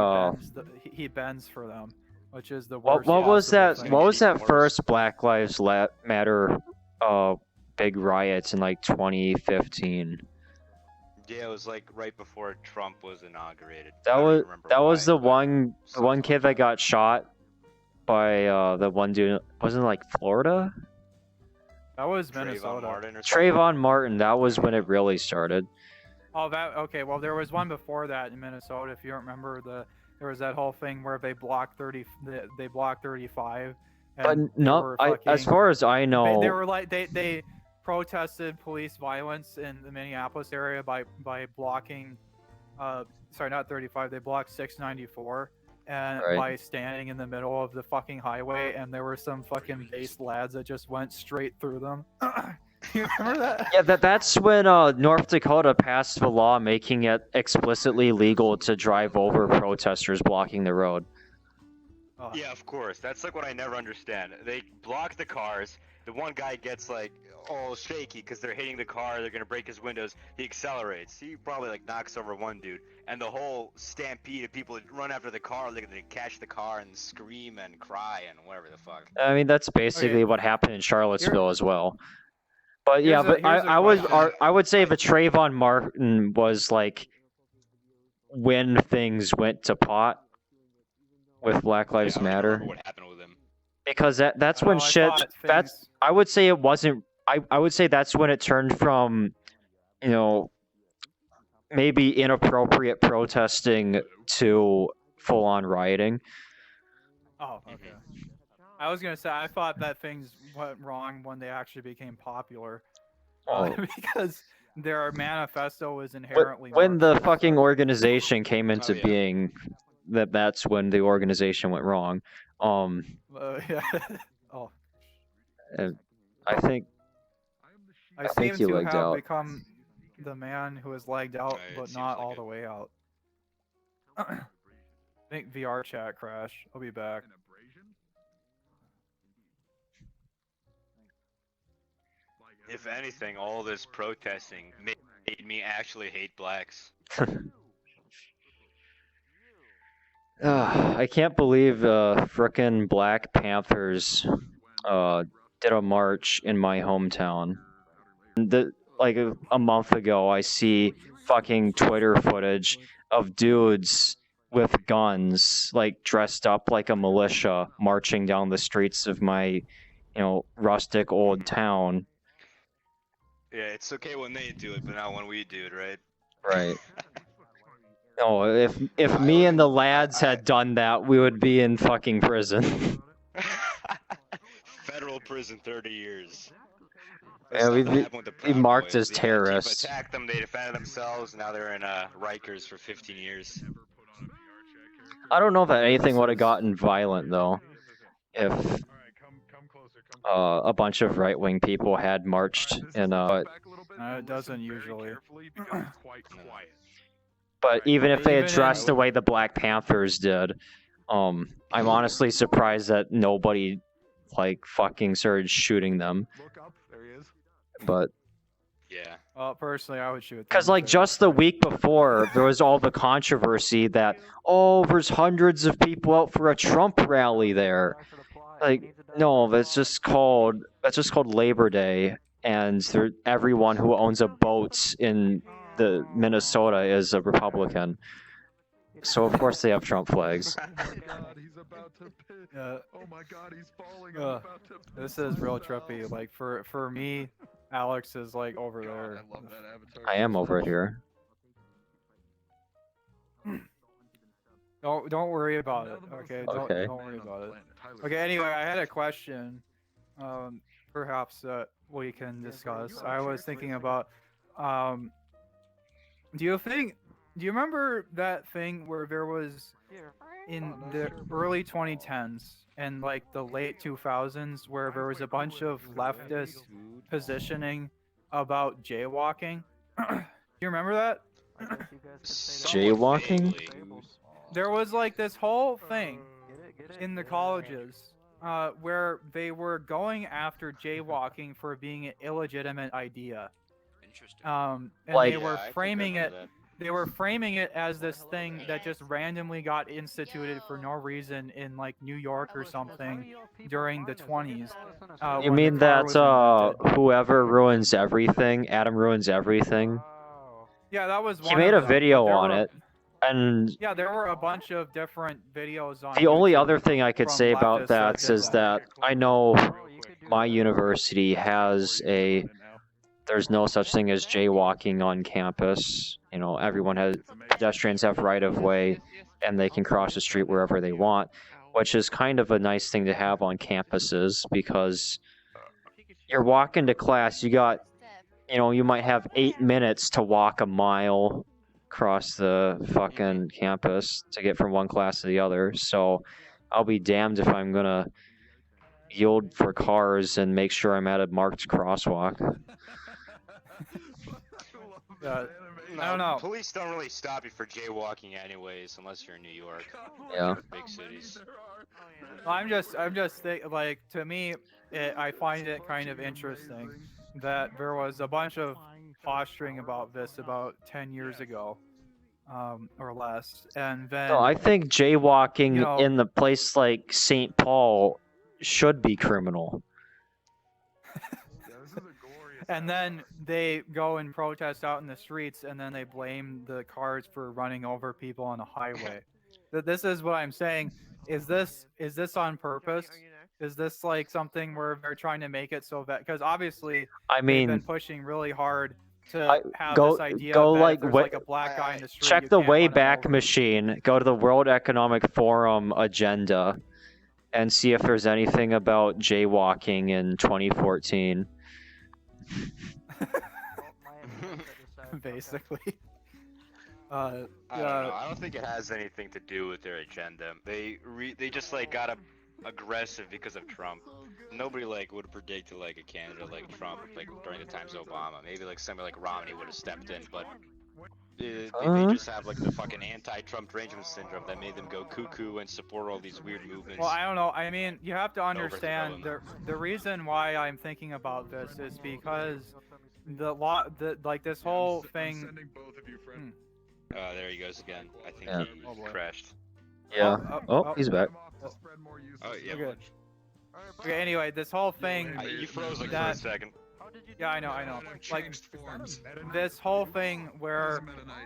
that he bends for them, which is the What worst. was possible that? thing. What was that Worse. first Black Lives Matter big riots in like 2015? Yeah, it was like right before Trump was inaugurated. That I don't was even remember that was why, the but one something kid like that got shot by the one dude. Wasn't it like Florida? That was Trayvon Minnesota. Martin or something. Trayvon Martin. That was when it really started. Oh, that okay. Well, there was one before that in Minnesota. If you don't remember, there was that whole thing where they blocked 35. But And they no, were as fucking- far as I know, they were like they protested police violence in the Minneapolis area by blocking sorry, not 35, they blocked 694 and Right. by standing in the middle of the fucking highway, and there were some fucking based lads that just went straight through them. You remember that? yeah, that's when North Dakota passed the law making it explicitly legal to drive over protesters blocking the road. Oh. Yeah, of course. That's like what I never understand. They block the cars. The one guy gets like all shaky because they're hitting the car. They're gonna break his windows. He accelerates. He probably like knocks over one dude, and the whole stampede of people that run after the car. They're gonna catch the car and scream and cry and whatever the fuck. I mean, that's basically what happened in Charlottesville as well. But yeah, Here's a- but here's a I would question. I would say the Trayvon Martin was like when things went to pot with Black Lives Yeah, I don't Matter, remember what happened with him. because that's Oh, when I shit. thought That's things- I would say it wasn't. I would say that's when it turned from, you know, maybe inappropriate protesting to full on rioting. Oh, okay. I was gonna say I thought that things went wrong when they actually became popular, Oh. because their manifesto was inherently. When the Marxist. fucking organization came into Oh, yeah. being, that's when the organization went wrong. Yeah. Oh, I think I I seem think you to legged have out. become the man who has legged out, It but seems not like all it. the way out. I think VRChat crash. I'll be back. If anything, all this protesting made me actually hate blacks. I can't believe frickin' Black Panthers did a march in my hometown. Like a month ago, I see fucking Twitter footage of dudes with guns, like dressed up like a militia, marching down the streets of my, rustic old town. Yeah, it's okay when they do it, but not when we do it, right? Right. Oh, if I me and the wasn't- lads I- had done that, we would be in fucking prison. Federal prison 30 years. That's Yeah, not what happened with the we Proud marked Boys. as The Antifa terrorists. attacked them. They defended themselves. Now they're in Rikers for 15 years. I don't know that Yeah, anything this would have is- gotten violent though, if a bunch of right-wing people had marched in but it doesn't usually. even if they had Even dressed the in- way the Black Panthers did, I'm honestly surprised that nobody like fucking started shooting them. But Yeah. Well, personally, I would shoot them. because like too. just the week before, there was all the controversy that there's hundreds of people out for a Trump rally there. Like no, that's just called Labor Day, and everyone who owns a boat in the Minnesota is a Republican. So of course they have Trump flags. Oh my god, he's falling. This is real trippy. Like for me, Alex is like over there. I love that avatar. I am over here. Don't worry about it. Okay. Okay. Don't worry about it. Okay. Anyway, I had a question. Perhaps we can discuss. I was thinking about. Do you remember that thing where there was in the early 2010s and like the late 2000s where there was a bunch of leftist positioning about jaywalking? Do you remember that? Jaywalking? There was like this whole thing in the colleges where they were going after jaywalking for being an illegitimate idea. Interesting. And Like- they were I think I framing it. remember that. They were framing it as this thing that just randomly got instituted for no reason in like New York or something during the 20s. You when the mean car that was invented. whoever ruins everything, Adam ruins everything? Yeah, that was one He made of a them, video but there on were- it, and Yeah, there were a bunch of different videos on the only YouTube other thing I could from say about leftists that did is that I know my university has there's no such thing as jaywalking on campus. You know, pedestrians have right of way, and they can cross the street wherever they want, which is kind of a nice thing to have on campuses because you're walking to class, you might have 8 minutes to walk a mile across the fucking campus to get from one class to the other. So I'll be damned if I'm gonna yield for cars and make sure I'm at a marked crosswalk. I don't know. Police don't really stop you for jaywalking anyways, unless you're in New York. Yeah. Or big cities. I'm just like to me, I find it kind of interesting that there was a bunch of posturing about this about 10 years ago, or less, and then No, I think jaywalking You know- in the place like St. Paul should be criminal. and then they go and protest out in the streets, and then they blame the cars for running over people on the highway. This is what I'm saying. Is this on purpose? Is this like something where they're trying to make it so that because obviously I they've been mean, pushing really hard to have go- this idea go that like if there's wa- like a black guy in the street, check you the can't run him Wayback over. Machine, go to the World Economic Forum agenda, and see if there's anything about jaywalking in 2014. Basically. I don't know. I don't think it has anything to do with their agenda. They just like got aggressive because of Trump. Nobody like would have predicted like a candidate like Trump like during the times of Obama. Maybe like somebody like Romney would have stepped in, but they just have like the fucking anti-Trump derangement syndrome that made them go cuckoo and support all these weird movements. Well, I don't know. I mean, you have to Overthrow understand him. the reason why I'm thinking about this is because like this whole thing. There he goes again. I think Yeah. he Oh, boy. crashed. Yeah. oh, Oh, oh. he's back. Oh yeah. Okay. Okay. Anyway, this whole thing. You froze like for a That- second. Yeah, I know. Like this whole thing where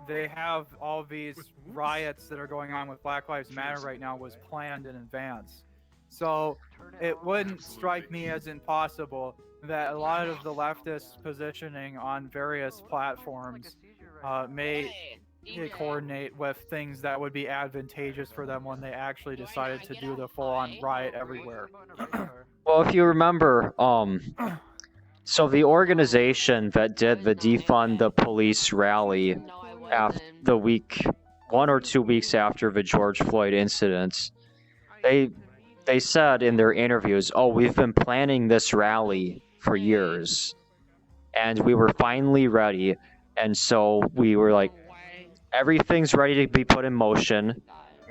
they have all these riots that are going on with Black Lives Matter right now was planned in advance. So it wouldn't strike me as impossible that a lot of the leftist positioning on various platforms may coordinate with things that would be advantageous for them when they actually decided to do the full-on riot everywhere. Well, if you remember, So the organization that did the defund the police rally No, I after wasn't. the week, 1 or 2 weeks after the George Floyd incident, they said in their interviews, "Oh, we've been planning this rally for years, and we were finally ready, and so we were like, Why? everything's ready to be put in motion.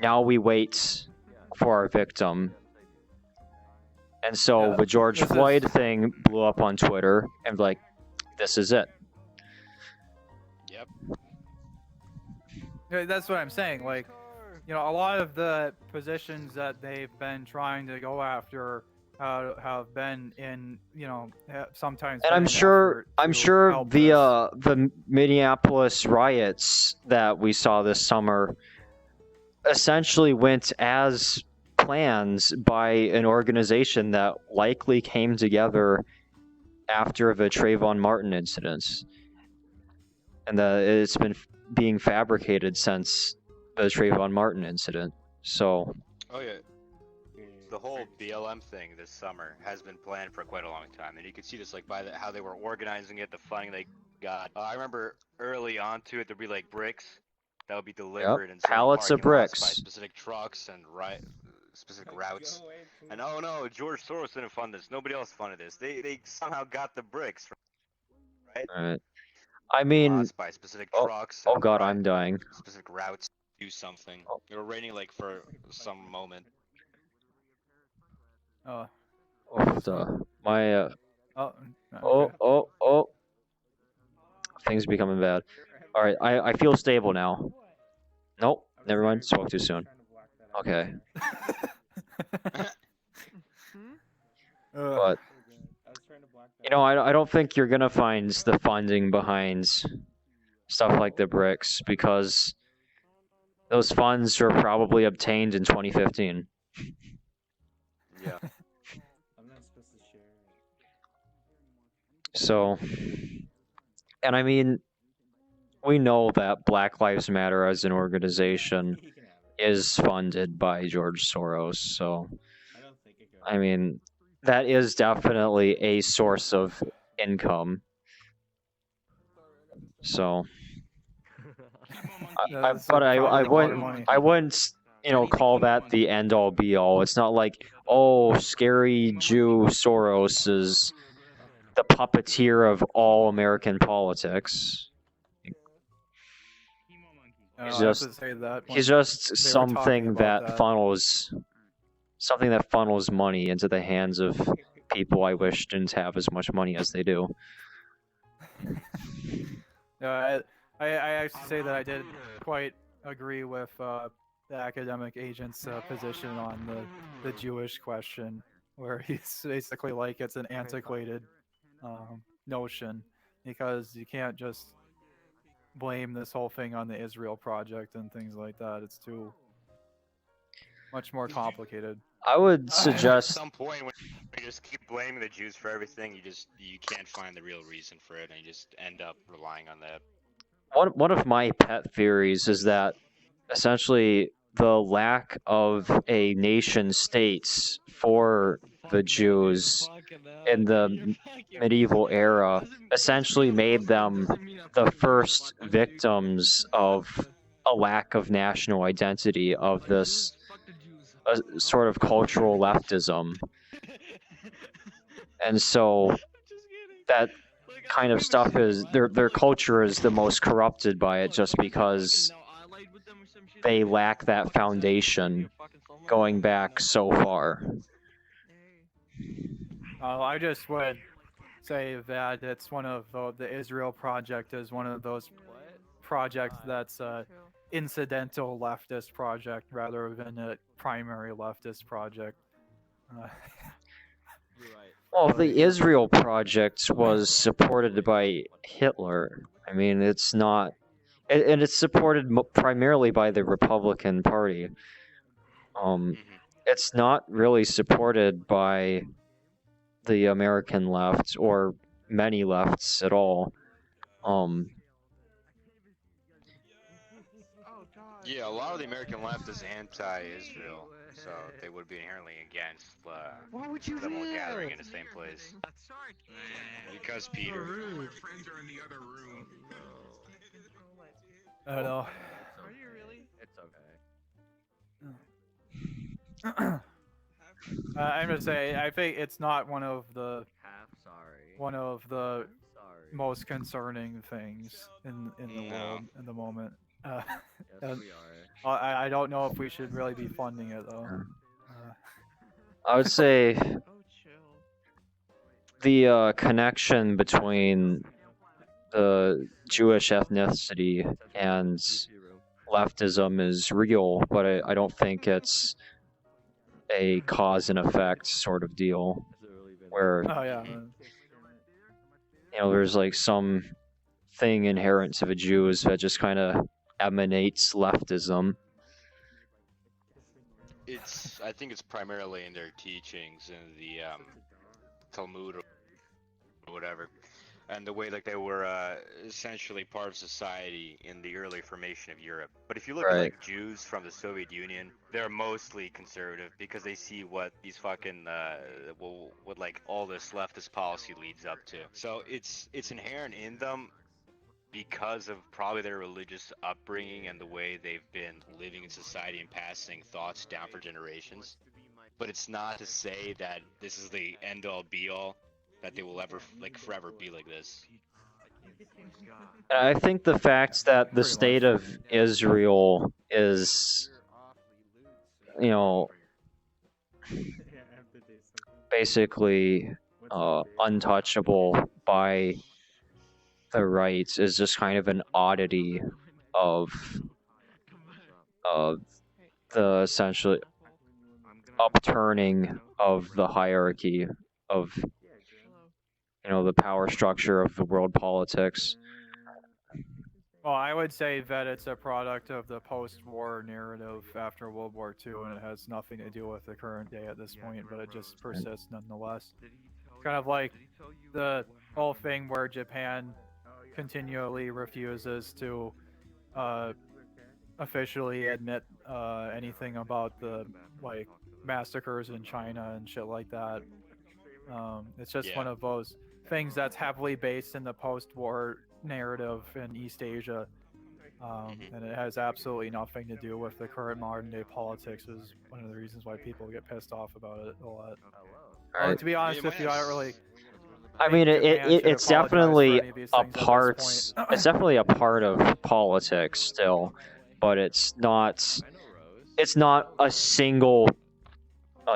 Now we wait for our victim." And so Yeah, the George this is- Floyd thing blew up on Twitter, and like, this is it. Yep. Yeah, that's what I'm saying. Like, you know, a lot of the positions that they've been trying to go after have been in, you know, sometimes. And been I'm an sure effort to help this. the Minneapolis riots that we saw this summer essentially went as plans by an organization that likely came together after the Trayvon Martin incidents, and that it's been being fabricated since the Trayvon Martin incident. So Oh yeah. The whole BLM thing this summer has been planned for quite a long time, and you can see this like by how they were organizing it, the funding they got. I remember early on to it, there'd be like bricks that would be delivered in certain pallets of parking lots by bricks. specific trucks and specific routes. And oh no, George Soros didn't fund this. Nobody else funded this. They somehow got the bricks, right? Right. I mean, Lots by specific oh, trucks. oh and god, I'm dying. specific routes to do something. They were raining like for some moment. Oh, My oh, oh okay. oh oh, things becoming bad. All right, I feel stable now. Nope, never mind. Spoke too soon. Okay, but you know, I don't think you're gonna find the funding behind stuff like the bricks, because those funds were probably obtained in 2015. Yeah. So, and I mean, we know that Black Lives Matter as an organization is funded by George Soros. So, I mean, that is definitely a source of income. So, Yeah, this is probably more money. I wouldn't, you know, call that the end all be all. It's not like, oh, scary Jew Soros is the puppeteer of all American politics. He's I have to just say that he's when just they were talking something about that funnels money into the hands of people I wish didn't have as much money as they do. I actually say that I did quite agree with the academic agent's position on the Jewish question, where he's basically like it's an antiquated notion, because you can't just blame this whole thing on the Israel project and things like that. It's too much more complicated. I would At suggest some point, when you just keep blaming the Jews for everything, you can't find the real reason for it, and you just end up relying on that. one of my pet theories is that essentially the lack of a nation states for the Jews in the medieval era essentially made them the first victims of a lack of national identity, of this sort of cultural leftism. And so that kind of stuff is their culture is the most corrupted by it, just because they lack that foundation going back so far. I just would say that it's one of the Israel project is one of those projects that's incidental leftist project rather than a primary leftist project. Well, the Israel project was supported by Hitler. I mean, it's not, and it's supported primarily by the Republican Party. It's not really supported by the American left or many lefts at all. Yeah, a lot of the American left is anti-Israel. so they would be inherently against Why would you them all do gathering that? in the same place. Sorry. Because Peter. rude. Friends are in the other room. I don't know. Are you really? It's okay. I'm gonna say I think it's not one of the Sorry. Sorry. Sorry. most concerning things in the No. world at the moment. Yes, and we are. I don't know if we should really be funding it though. I would say Oh, chill. the connection between the Jewish ethnicity and leftism is real, but I don't think it's a cause and effect sort of deal where Oh yeah. there's like some thing inherent to the Jews that just kind of emanates leftism. I think it's primarily in their teachings in the Talmud or whatever, and the way like they were essentially part of society in the early formation of Europe. But if you look at like Jews from the Soviet Union, they're mostly conservative because they see what these fucking what like all this leftist policy leads up to. So it's inherent in them because of probably their religious upbringing and the way they've been living in society and passing thoughts down for generations. But it's not to say that this is the end all be all, that they will ever like forever be like this. I think the fact that the Pretty state much. of Israel is, basically untouchable by the rights is just kind of an oddity of the essentially upturning of the hierarchy of the power structure of the world politics. Well, I would say that it's a product of the post-war narrative after World War II, and it has nothing to do with the current day at this point, but it just persists nonetheless. Kind of like the whole thing where Japan continually refuses to officially admit anything about the like massacres in China and shit like that. It's just one of those things that's heavily based in the post-war narrative in East Asia, and it has absolutely nothing to do with the current modern-day politics. Is one of the reasons why people get pissed off about it a lot. Well, to be honest with you, I don't really. I mean, think Japan should it's apologize for definitely any of these a things at this part. point. It's definitely a part of politics still, but it's not. It's not a single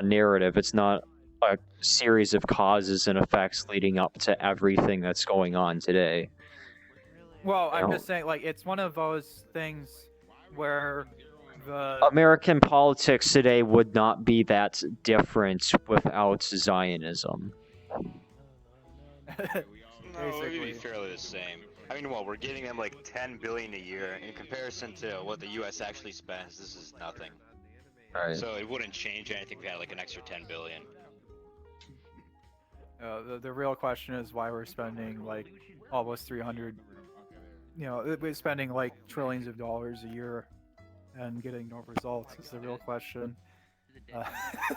narrative. It's not a series of causes and effects leading up to everything that's going on today. Well, I'm just saying, like, it's one of those things where the American politics today would not be that different without Zionism. No, it would be basically. fairly the same. I mean, well, we're getting them like 10 billion a year in comparison to what the U.S. actually spends. This is nothing. Right. So it wouldn't change anything if we had like an extra 10 billion. The real question is why we're spending like almost 300. We're spending like trillions of dollars a year and getting no results. Is the real question.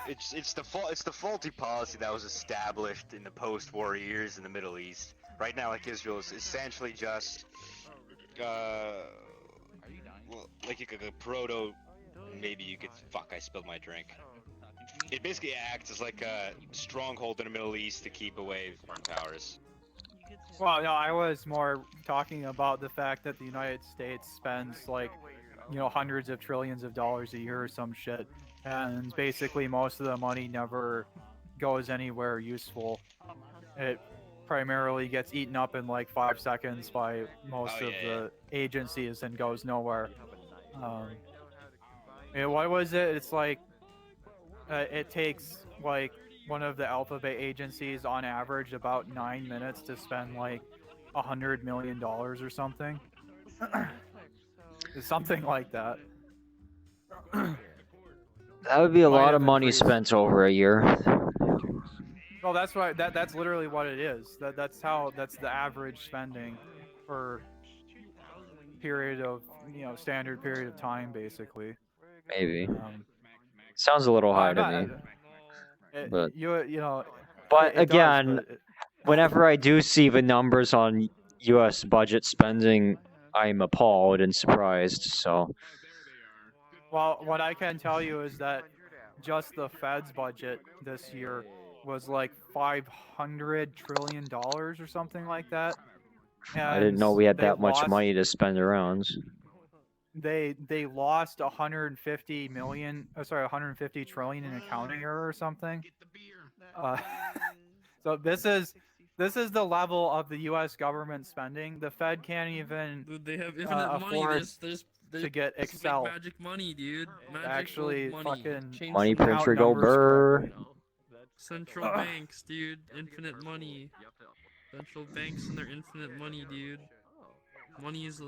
It's the faulty policy that was established in the post-war years in the Middle East. Right now, like Israel is essentially just like a proto. Maybe you could. Fuck! I spilled my drink. It basically acts as like a stronghold in the Middle East to keep away foreign powers. Well, no, I was more talking about the fact that the United States spends like, hundreds of trillions of dollars a year or some shit, and basically most of the money never goes anywhere useful. It primarily gets eaten up in like 5 seconds by most of the agencies and goes nowhere. What was it? It's like it takes like one of the alphabet agencies on average about 9 minutes to spend like $100 million or something. Something like that. That would be a lot of money spent over a year. Well, that's right. That's literally what it is. That's the average spending for period of standard period of time, basically. Maybe. Sounds a little high I'm to not- me. But- you know. But it again, does, but whenever I do see the numbers on U.S. budget spending, I'm appalled and surprised. So well, what I can tell you is that just the Fed's budget this year was like $500 trillion or something like that. I didn't know we had they that much lost- money to spend around. They lost 150 million. Sorry, 150 trillion in accounting error or something. So this is the level of the U.S. government spending. The Fed can't even Dude, they have infinite money. afford There's to get this big Excel. magic money, dude. Magical Actually, money. fucking Change Money the printer count go numbers brr. correctly. Central banks, dude. Infinite money. Central banks and their infinite money, dude. Money is a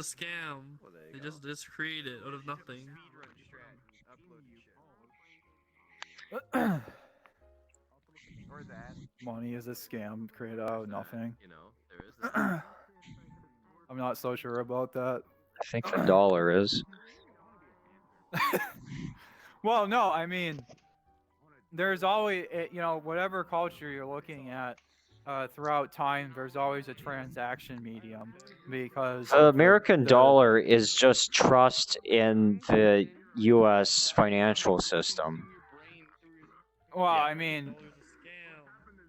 scam. They just create it out of nothing. Money is a scam created out of nothing. I'm not so sure about that. I think the dollar is. Well, no, I mean, there's always, whatever culture you're looking at throughout time, there's always a transaction medium because The American dollar is just trust in the U.S. financial system. Well, I mean,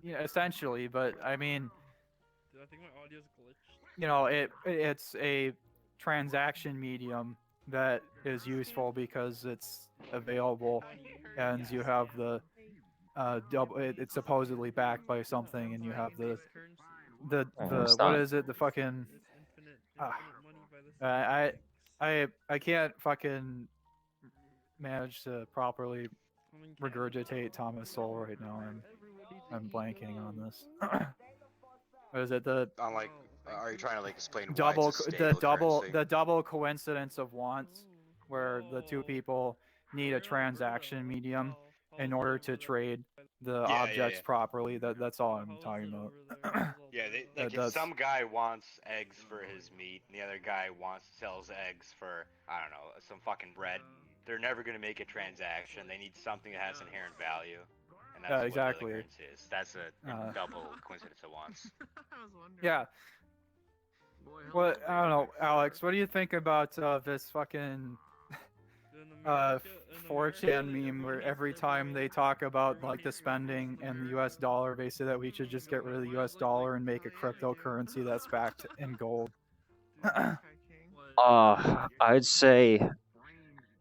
essentially, but I mean, Dude, I think my audio's glitched. it's a transaction medium that is useful because it's available and you have the it's supposedly backed by something and you have the it's what not. is it, the fucking I can't fucking manage to properly regurgitate Thomas Sowell right now. I'm blanking on this. What is it, the On like, are you trying to like explain why double it's a the stable double currency? the double coincidence of wants, where the two people need a transaction medium in order to trade the Yeah, objects yeah. properly? That's all I'm talking about. Yeah, That if does- some guy wants eggs for his meat, and the other guy sells eggs for, I don't know, some fucking bread, they're never gonna make a transaction. They need something that has inherent value, and that's Yeah, what exactly. the currency is. That's a double coincidence of wants. Yeah. Well, I don't know, Alex. What do you think about this fucking 4chan meme where every time they talk about like the spending and the U.S. dollar, they say that we should just get rid of the U.S. dollar and make a cryptocurrency that's backed in gold? I'd say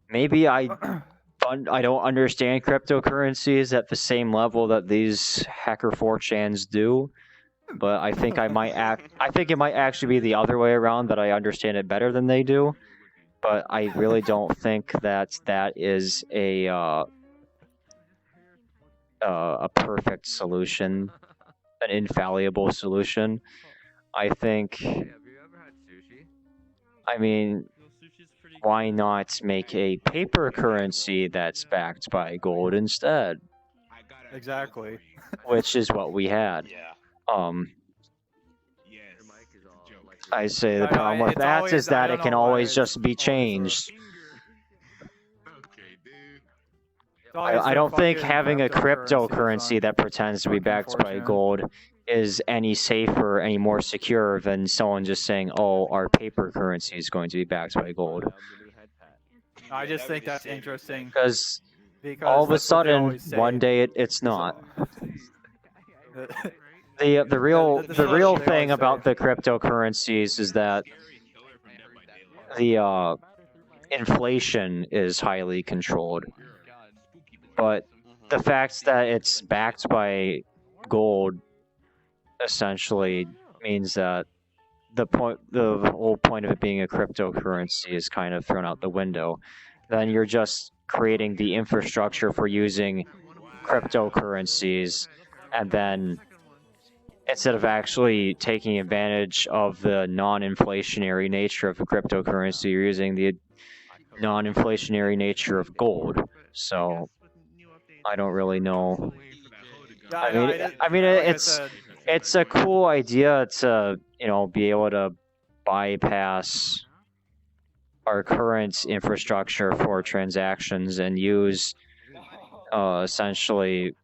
maybe I don't understand cryptocurrencies at the same level that these hacker 4chans do, but I think I think it might actually be the other way around, that I understand it better than they do. But I really don't think that is a perfect solution, an infallible solution. I think, I mean, why not make a paper currency that's backed by gold instead? Exactly. Which is what we had. Yeah. I say the I know, problem with it's that always- is I that don't it can know why always it's just be always a- changed. It's always I the don't think fucking having a cryptocurrencies cryptocurrency on that pretends to be fucking backed by 4chan. gold is any safer, any more secure than someone just saying, oh, our paper currency is going to be backed by gold. I just that'd think be the that's saving interesting. Because Because all of a that's what they sudden, always say. one day it's not. So- The real the the real stuff they thing always about say. the cryptocurrencies is that the inflation is highly controlled, but the fact that it's backed by gold essentially means that the whole point of it being a cryptocurrency is kind of thrown out the window. Then you're just creating the infrastructure for using cryptocurrencies, and then instead of actually taking advantage of the non-inflationary nature of a cryptocurrency, you're using the non-inflationary nature of gold. So I don't really know. Yeah, I know, mean, did- I mean, like I it's said, it's a cool idea to, be able to bypass our current infrastructure for transactions and use essentially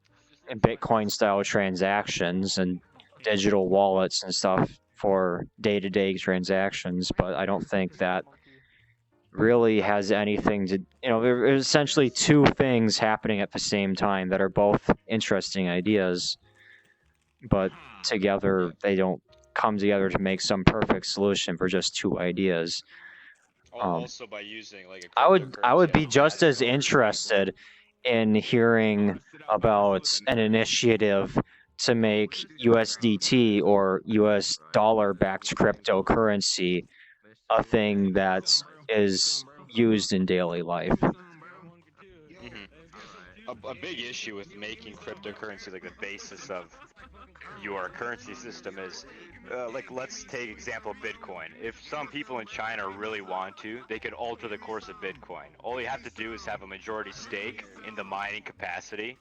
Bitcoin style transactions and digital wallets and stuff for day-to-day transactions, but I don't think that really has anything to, there's essentially two things happening at the same time that are both interesting ideas, but together they don't come together to make some perfect solution for just two ideas. Also, by using like a I would cryptocurrency be as just gas as filter, for interested in hearing about an initiative to make USDT or US dollar-backed cryptocurrency a thing that is used in daily life. Mm-hmm. A big issue with making cryptocurrency like the basis of your currency system is, like, let's take example Bitcoin. If some people in China really want to, they could alter the course of Bitcoin. All you have to do is have a majority stake in the mining capacity.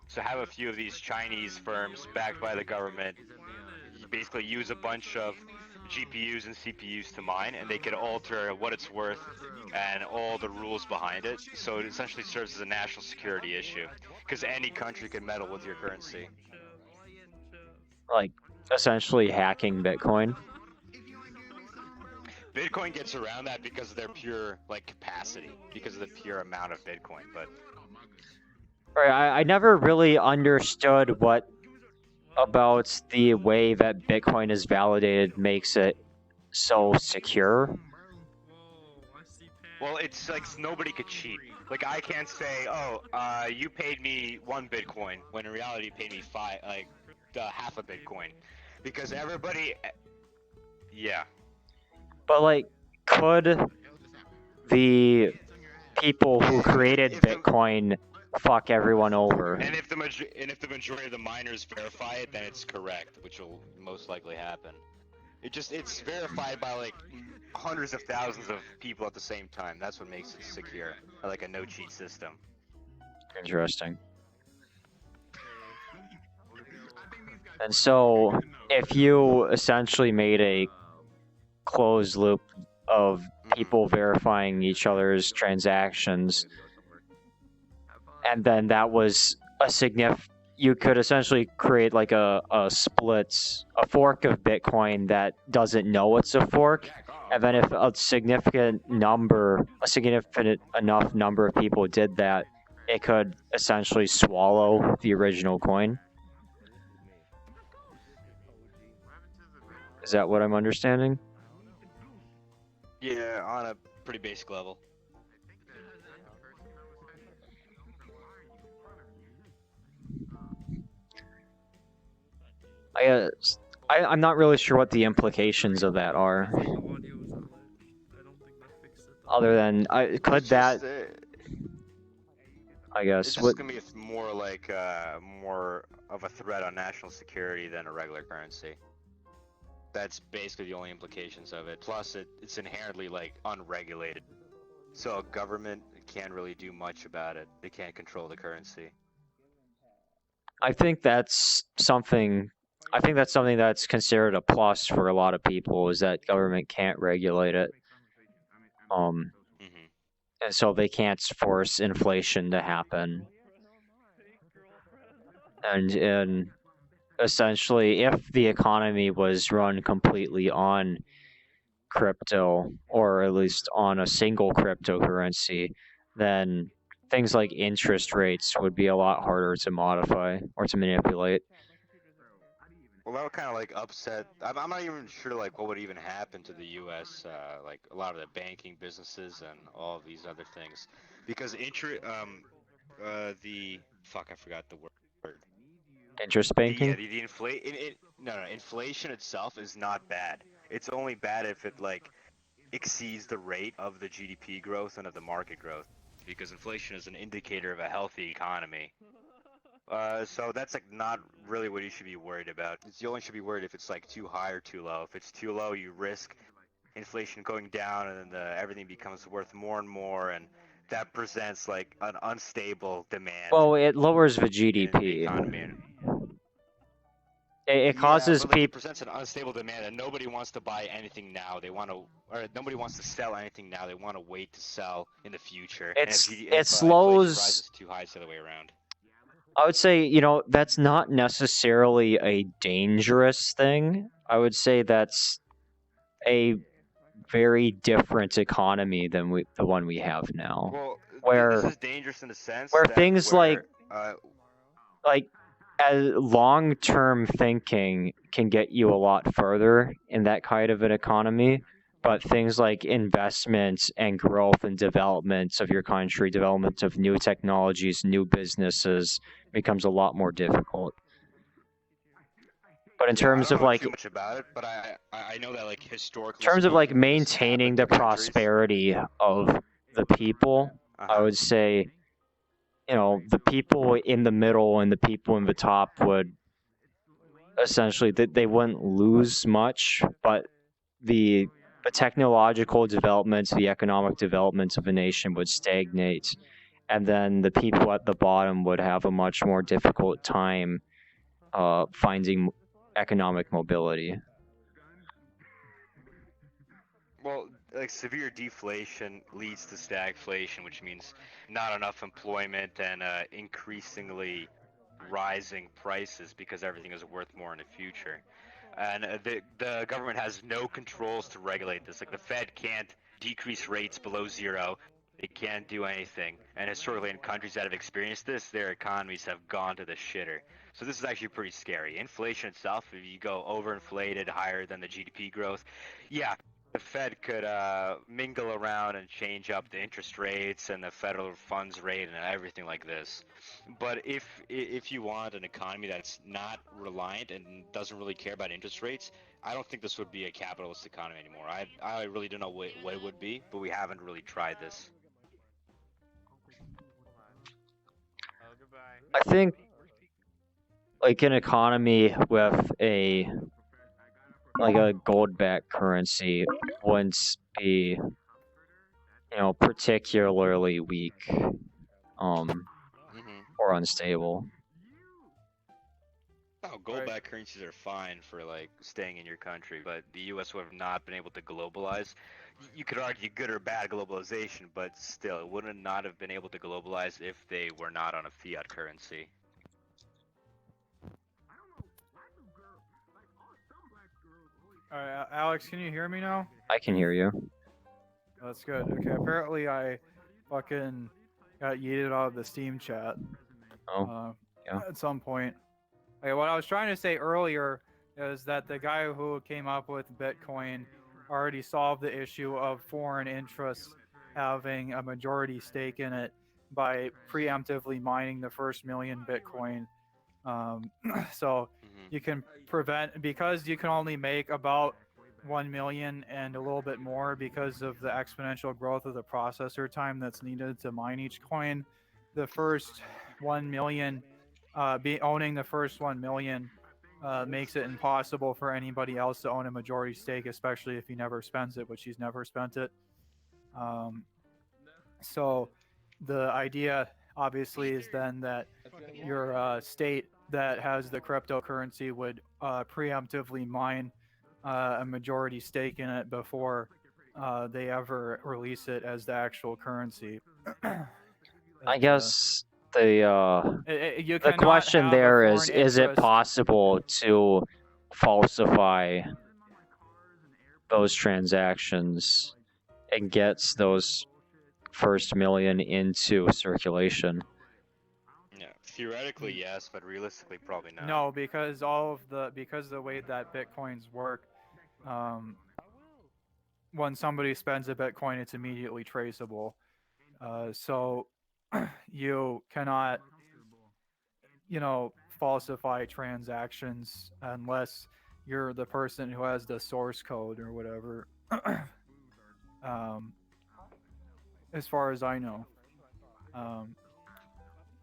So have a few of these Chinese firms backed by the government basically use a bunch of GPUs and CPUs to mine, and they could alter what it's worth and all the rules behind it. So it essentially serves as a national security issue, because any country can meddle with your currency. Like, essentially hacking Bitcoin. Bitcoin gets around that because of their pure, like, capacity, because of the pure amount of Bitcoin, but... Right, I never really understood what about the way that Bitcoin is validated makes it so secure. Well, it's like nobody could cheat. Like, I can't say, oh, you paid me 1 Bitcoin, when in reality you paid me half a Bitcoin. Because everybody... Yeah. But, like, could the people who created Bitcoin fuck everyone over? And if the majority of the miners verify it, then it's correct, which will most likely happen. It's verified by like hundreds of thousands of people at the same time. That's what makes it secure, like a no-cheat system. Interesting. And so, if you essentially made a closed loop of people verifying each other's transactions, and then that was a you could essentially create like a fork of Bitcoin that doesn't know it's a fork, and then if a significant enough number of people did that, it could essentially swallow the original coin. Is that what I'm understanding? Yeah, on a pretty basic level. I'm not really sure what the implications of that are. Other than, could that... I guess. It's just gonna be more like more of a threat on national security than a regular currency. That's basically the only implications of it. Plus, it's inherently like unregulated, so a government can't really do much about it. They can't control the currency. I think that's something that's considered a plus for a lot of people, is that government can't regulate it. And so they can't force inflation to happen. And essentially, if the economy was run completely on crypto, or at least on a single cryptocurrency, then things like interest rates would be a lot harder to modify or to manipulate. Well, that would kind of like upset. I'm not even sure like what would even happen to the U.S. Like a lot of the banking businesses and all of these other things, because I forgot the word. Interest banking. Inflation itself is not bad. It's only bad if it like exceeds the rate of the GDP growth and of the market growth, because inflation is an indicator of a healthy economy. So that's like not really what you should be worried about. You only should be worried if it's like too high or too low. If it's too low, you risk inflation going down, and then everything becomes worth more and more, and that presents like an unstable demand. Well, it lowers the GDP. In the economy. It causes but, like, people. It presents an unstable demand, and nobody wants to buy anything now. Nobody wants to sell anything now. They want to wait to sell in the future. It slows. Rises too high, it's the other way around. I would say, you know, that's not necessarily a dangerous thing. I would say that's a very different economy than the one we have now. Well, Where this is dangerous in the sense where that things like uh, as long-term thinking can get you a lot further in that kind of an economy, but things like investments and growth and development of your country, development of new technologies, new businesses becomes a lot more difficult. But in yeah, I terms don't of know like too much about it, but I know that like historically in terms of like speaking, when this maintaining happened the in countries, prosperity of the people, I would say, you know, the people in the middle and the people in the top would essentially they wouldn't lose much, but the technological developments, the economic developments of a nation would stagnate, and then the people at the bottom would have a much more difficult time finding economic mobility. well, like severe deflation leads to stagflation, which means not enough employment and increasingly rising prices because everything is worth more in the future. And the government has no controls to regulate this. Like the Fed can't decrease rates below zero. They can't do anything. And historically, in countries that have experienced this, their economies have gone to the shitter. So this is actually pretty scary. Inflation itself, if you go overinflated, higher than the GDP growth, yeah, the Fed could mingle around and change up the interest rates and the federal funds rate and everything like this. But if you want an economy that's not reliant and doesn't really care about interest rates, I don't think this would be a capitalist economy anymore. I really don't know what it would be, but we haven't really tried this. I think like an economy with a gold-backed currency wouldn't be, you know, particularly weak or unstable. Oh, gold-backed currencies are fine for like staying in your country, but the U.S. would have not been able to globalize. You could argue good or bad globalization, but still, it wouldn't not have been able to globalize if they were not on a fiat currency. All right, Alex, can you hear me now? I can hear you. That's good. Okay, apparently I fucking got yeeted out of the Steam chat. Oh, yeah. At some point. Okay, what I was trying to say earlier is that the guy who came up with Bitcoin already solved the issue of foreign interests having a majority stake in it by preemptively mining the first million Bitcoin. So you can prevent, because you can only make about 1 million and a little bit more because of the exponential growth of the processor time that's needed to mine each coin. The first 1 million, owning the first 1 million makes it impossible for anybody else to own a majority stake, especially if he never spends it, which he's never spent it. So the idea obviously is then that your state that has the cryptocurrency would preemptively mine a majority stake in it before they ever release it as the actual currency. I guess the you the cannot question have a there foreign is it interest. possible to falsify those transactions and gets those first million into circulation? Yeah, theoretically yes, but realistically probably not. No, because because the way that Bitcoins work, when somebody spends a Bitcoin, it's immediately traceable. So you cannot, you know, falsify transactions unless you're the person who has the source code or whatever. As far as I know.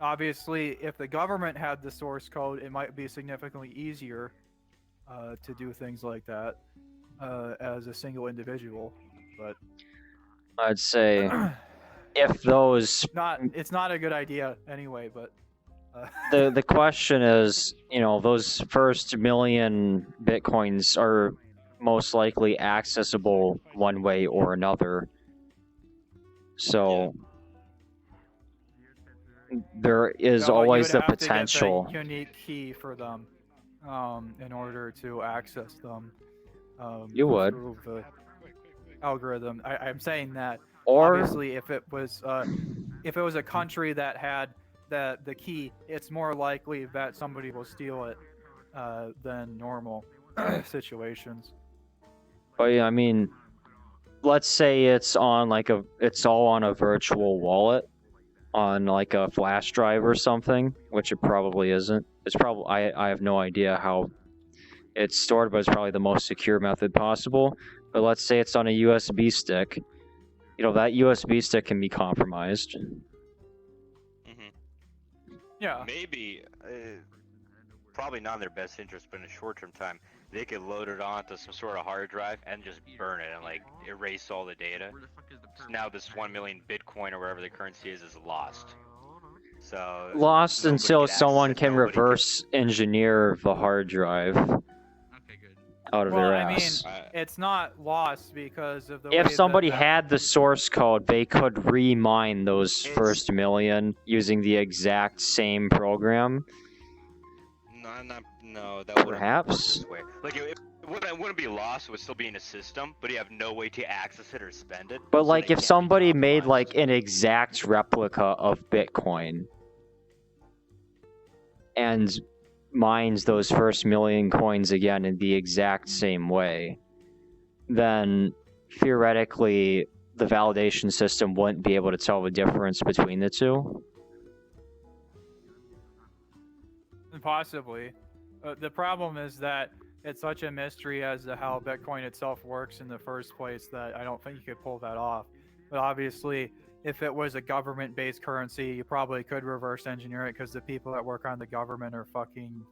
Obviously, if the government had the source code, it might be significantly easier to do things like that as a single individual. But I'd say if those it's not a good idea anyway. But the question is, you know, those first million bitcoins are most likely accessible one way or another. So there is No, always you'd the have to get potential. the unique key for them, in order to access them. You would. Through the algorithm. I'm saying that Or obviously if it was a country that had the key, it's more likely that somebody will steal it than normal situations. but yeah, I mean, let's say it's on it's all on a virtual wallet on like a flash drive or something, which it probably isn't. It's probably I have no idea how it's stored, but it's probably the most secure method possible. But let's say it's on a USB stick. You know, that USB stick can be compromised. Yeah. Maybe, probably not in their best interest, but in a short-term time, they could load it onto some sort of hard drive and just burn it and like erase all the data. So now this 1 million Bitcoin or whatever the currency is lost. So Lost nobody until can access someone it, can nobody reverse engineer the hard drive out of Well, their I mean, ass. it's not lost because of the way If somebody that had the source code, they could remine those It's- first million using the exact same program. No, that wouldn't Perhaps. work this way. Like it wouldn't be lost. It would still be in a system, but you have no way to access it or spend it. But so like they if can't be somebody made compromised. like an exact replica of Bitcoin and mines those first million coins again in the exact same way, then theoretically the validation system wouldn't be able to tell the difference between the two. Possibly. The problem is that it's such a mystery as to how Bitcoin itself works in the first place that I don't think you could pull that off. But obviously, if it was a government-based currency, you probably could reverse engineer it because the people that work on the government are fucking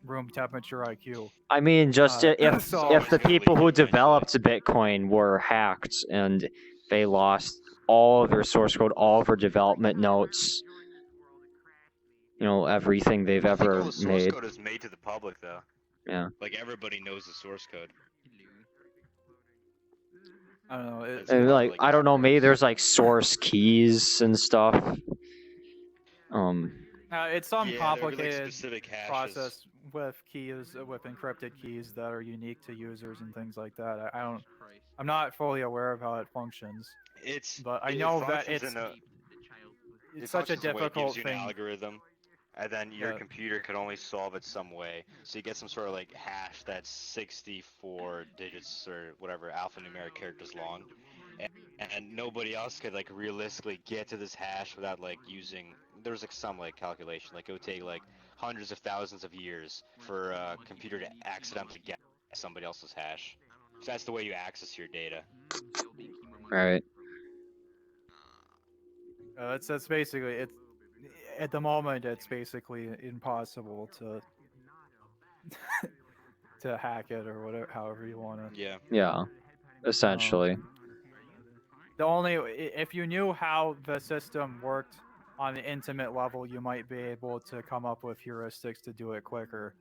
room temperature IQ. I mean, just if so- if the It's gonna people leak who eventually. developed Bitcoin were hacked and they lost all of their source code, all of their development notes, you know, everything they've I think ever all the source made. code is made to the public, though. Yeah. Like everybody knows the source code. I don't know. It's And not like like I don't know, maybe operates. there's like source keys and stuff. It's some Yeah, there'd be, like, complicated specific hashes. process with keys, with encrypted keys that are unique to users and things like that. I'm not fully aware of how it functions, but I know that it's such a It difficult gives you an thing. algorithm, and then your Yeah. computer can only solve it some way. So you get some sort of like hash that's 64 digits or whatever alphanumeric characters long, and nobody else could like realistically get to this hash without like using. There's like some like calculation, like it would take like hundreds of thousands of years for a computer to accidentally get somebody else's hash. So that's the way you access your data. Right. That's basically it. At the moment, it's basically impossible to to hack it or whatever, however you want to. Yeah. Yeah. Essentially. The only if you knew how the system worked on an intimate level, you might be able to come up with heuristics to do it quicker.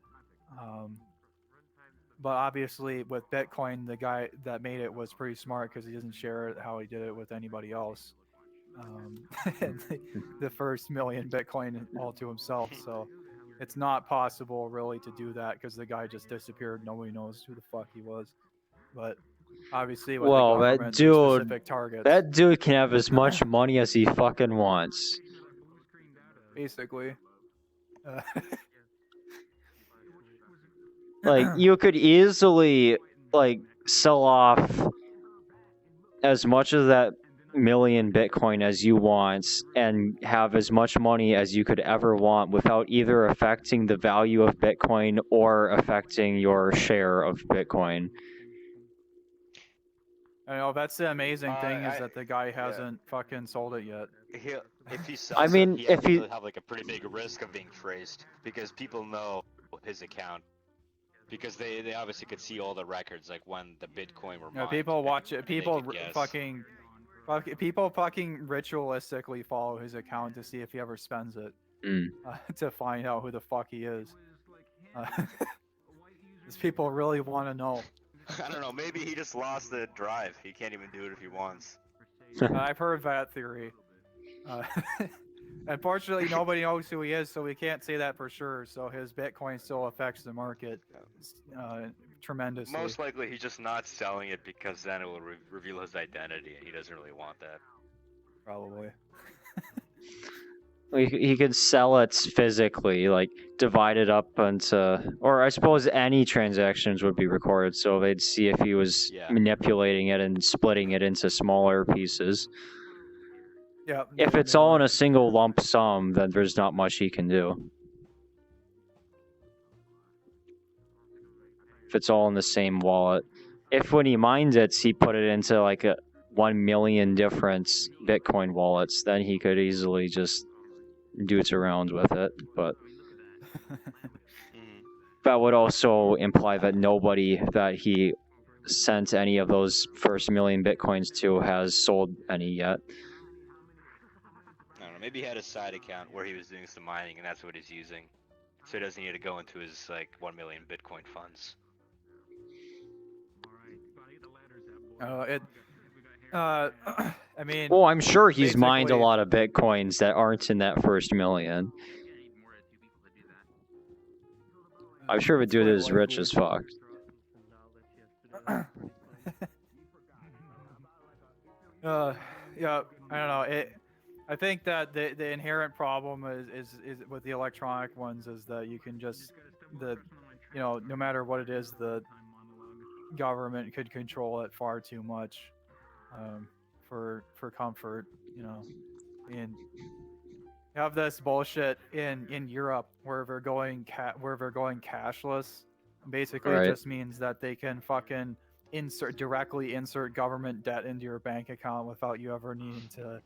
But obviously, with Bitcoin, the guy that made it was pretty smart because he doesn't share it how he did it with anybody else. And the first million Bitcoin all to himself. So it's not possible really to do that because the guy just disappeared. Nobody knows who the fuck he was. But obviously, with Well, the that government, there's dude, specific targets. that dude can have as much money as he fucking wants. Basically. Like, you could easily, like, sell off as much of that million Bitcoin as you want and have as much money as you could ever want without either affecting the value of Bitcoin or affecting your share of Bitcoin. I know that's the amazing thing is I- that the guy hasn't fucking sold it yet. If he sells mean, it, he if has he- to have like a pretty big risk of being traced because people know his account. Because they obviously could see all the records, like when the Bitcoin were You know, mined. people watch it. and they People could guess. people fucking ritualistically follow his account to see if he ever spends it, to find out who the fuck he is. These people really want to know. I don't know, maybe he just lost the drive. He can't even do it if he wants. I've heard that theory. Unfortunately, nobody knows who he is, so we can't say that for sure. So his Bitcoin still affects the market tremendously. Most likely, he's just not selling it because then it will reveal his identity, and he doesn't really want that. Probably. He could sell it physically, like divide it up into, or I suppose any transactions would be recorded, so they'd see if he was manipulating it and splitting it into smaller pieces. Yeah. If it's all in a single lump sum, then there's not much he can do. If it's all in the same wallet. If when he mines it, he put it into like 1 million different Bitcoin wallets, then he could easily just doots around with it, but that would also imply that nobody that he sent any of those first million Bitcoins to has sold any yet. I don't know, maybe he had a side account where he was doing some mining and that's what he's using. So he doesn't need to go into his like 1 million Bitcoin funds. I mean, well, I'm sure he's mined a lot of Bitcoins that aren't in that first million. I'm sure the dude is rich as fuck. Yeah, I don't know. I think that the inherent problem is with the electronic ones is that you can just no matter what it is, the government could control it far too much for comfort. And you have this bullshit in Europe where they're going cashless. Basically, Right. It just means that they can fucking directly insert government debt into your bank account without you ever needing to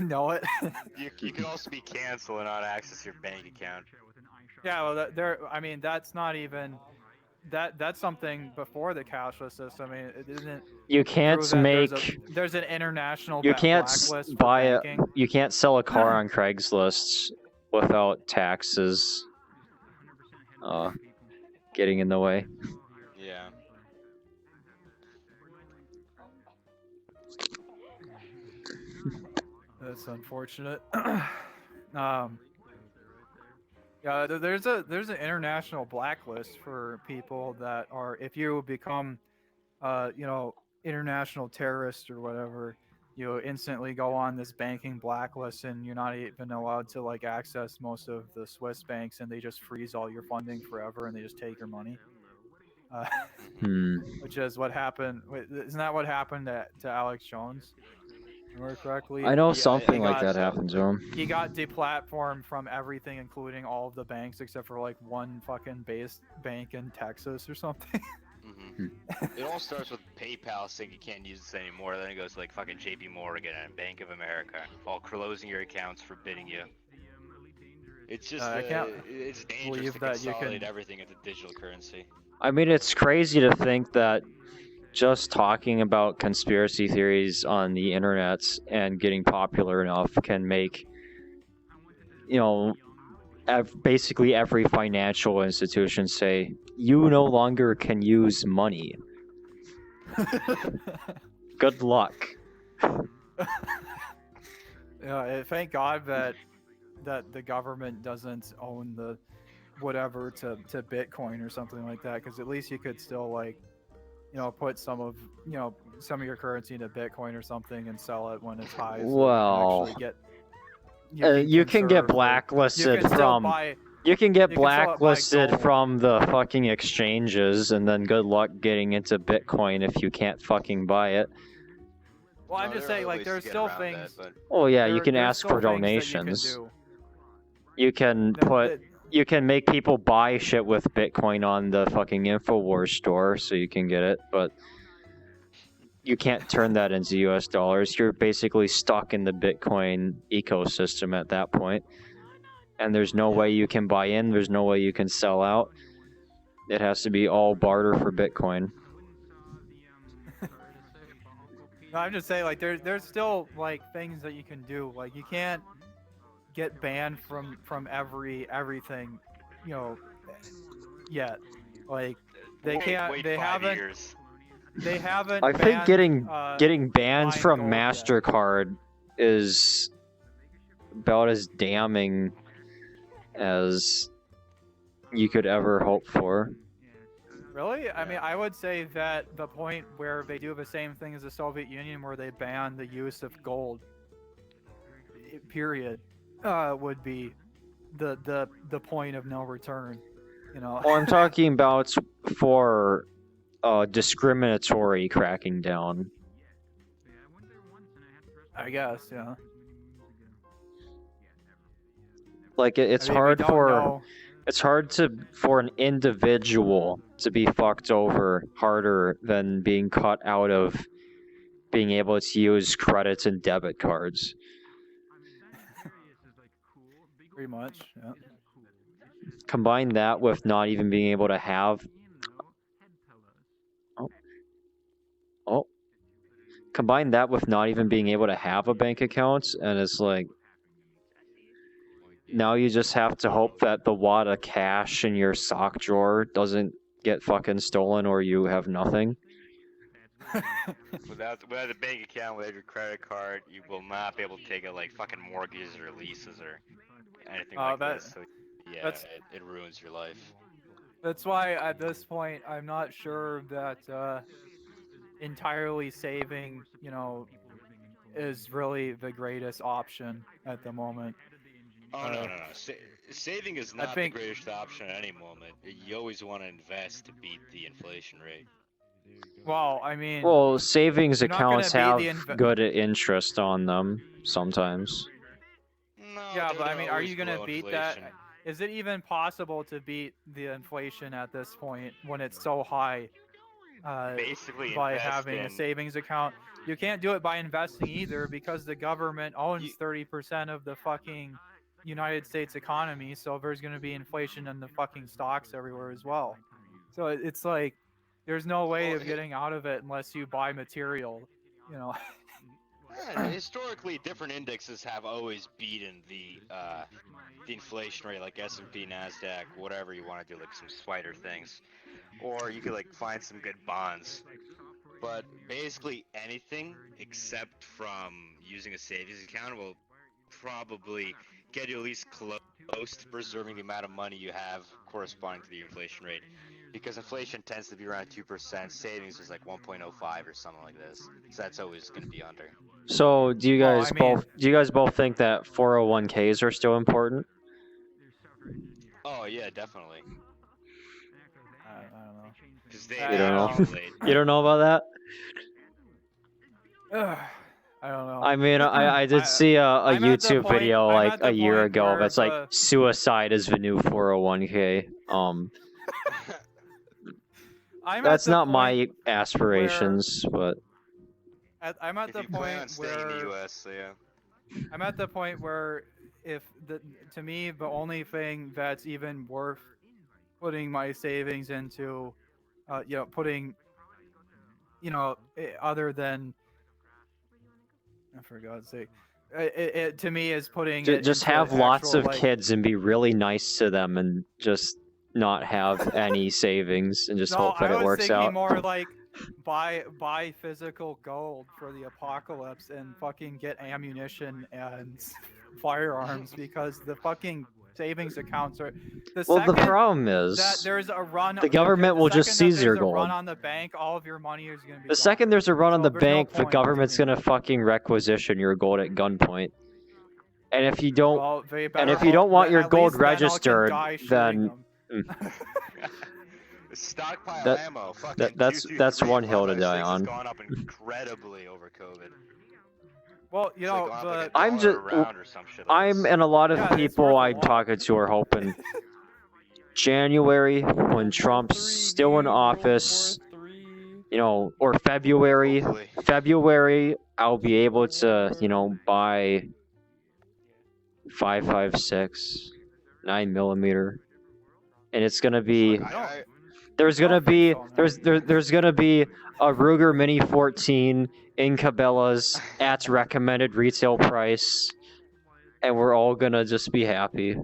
know it. You can also be canceled and not access your bank account. Yeah, well, I mean, that's not even that's something before the cashless system. I mean, it isn't. You can't make. There's an international. You can't blacklist for buy a. banking. You can't sell a car on Craigslist without taxes getting in the way. Yeah. That's unfortunate. Yeah, there's an international blacklist for people that are, if you become, international terrorist or whatever, you instantly go on this banking blacklist, and you're not even allowed to like access most of the Swiss banks, and they just freeze all your funding forever, and they just take your money. Which is what happened. Isn't that what happened to Alex Jones? Remember correctly? I know something like that happened to him. He got deplatformed from everything, including all of the banks, except for like one fucking base bank in Texas or something. It all starts with PayPal saying you can't use this anymore. Then it goes to like fucking JP Morgan and Bank of America, all closing your accounts, forbidding you. It's just it's dangerous to consolidate everything into digital currency. I mean, it's crazy to think that just talking about conspiracy theories on the internet and getting popular enough can make, basically every financial institution say, you no longer can use money. Good luck. Yeah, thank God that the government doesn't own the whatever to Bitcoin or something like that, because at least you could still like put some of your currency into Bitcoin or something and sell it when it's high. So well, you can get blacklisted from the fucking exchanges, and then good luck getting into Bitcoin if you can't fucking buy it. Well, I'm just saying, like, there's still things. Oh yeah, you can ask for donations. You can you can make people buy shit with Bitcoin on the fucking InfoWars store so you can get it, but you can't turn that into US dollars. You're basically stuck in the Bitcoin ecosystem at that point. And there's no way you can buy in, there's no way you can sell out. It has to be all barter for Bitcoin. No, I'm just saying, like, there's still like things that you can do. Like, you can't get banned from everything, yet. Like, they can't. They haven't. Years. They haven't. I think getting bans from MasterCard MasterCard is about as damning as you could ever hope for. Really? I mean, I would say that the point where they do the same thing as the Soviet Union, where they ban the use of gold, period, would be the point of no return. You know. Well, I'm talking about for discriminatory cracking down. I guess, yeah. Like it's I mean, we hard don't for know. it's hard for an individual to be fucked over harder than being cut out of being able to use credits and debit cards. Pretty much, yeah. Combine that with not even being able to have combine that with not even being able to have a bank account, and it's like now you just have to hope that the wad of cash in your sock drawer doesn't get fucking stolen or you have nothing. Without the bank account, without your credit card, you will not be able to take out like fucking mortgages or leases or anything like this. So yeah, it ruins your life. That's why at this point I'm not sure that entirely saving, you know, is really the greatest option at the moment. Oh no. Saving is not the greatest option at any moment. You always want to invest to beat the inflation rate. Well, I mean... Well, savings accounts have good interest on them sometimes. No, yeah, but I mean, are you going to beat that? Is it even possible to beat the inflation at this point when it's so high? Basically, by having a savings account. You can't do it by investing either because the government owns 30% of the fucking United States economy, so there's going to be inflation in the fucking stocks everywhere as well. So it's like there's no way of getting out of it unless you buy material, you know. Historically, different indexes have always beaten the inflation rate, like S&P, Nasdaq, whatever you want to do, like some spider things, or you could like find some good bonds. But basically anything except from using a savings account will probably get you at least close to preserving the amount of money you have corresponding to the inflation rate. Because inflation tends to be around 2%, savings is like 1.05 or something like this. So that's always going to be under. So do you guys both think that 401ks are still important? Oh yeah, definitely. I don't know. Because they You don't know? You don't know about that? I don't know. I mean, I did see a YouTube video like a year ago that's like suicide is the new 401k. That's not my aspirations, but I'm at the point where in the US, so yeah. I'm at the point where to me the only thing that's even worth putting my savings into, putting, other than, for God's sake, it to me is putting just have lots of kids and be really nice to them and just not have any savings and just hope that it works out. No, I was thinking more like buy physical gold for the apocalypse and fucking get ammunition and firearms because the fucking savings accounts are the problem is that there's a run. The government will just seize your gold. Run on the bank, all of your money is going to be. The second there's a run on the bank, the government's going to fucking requisition your gold at gunpoint. And if you don't, want your gold registered, then stockpile ammo. That's one hill to die on. Gone up incredibly over COVID. Well, I'm and a lot of people I'm talking to are hoping January when Trump's still in office, or February. February, I'll be able to, buy 5.56 9mm, and it's gonna be there's gonna be a Ruger Mini 14 in Cabela's at recommended retail price, and we're all gonna just be happy.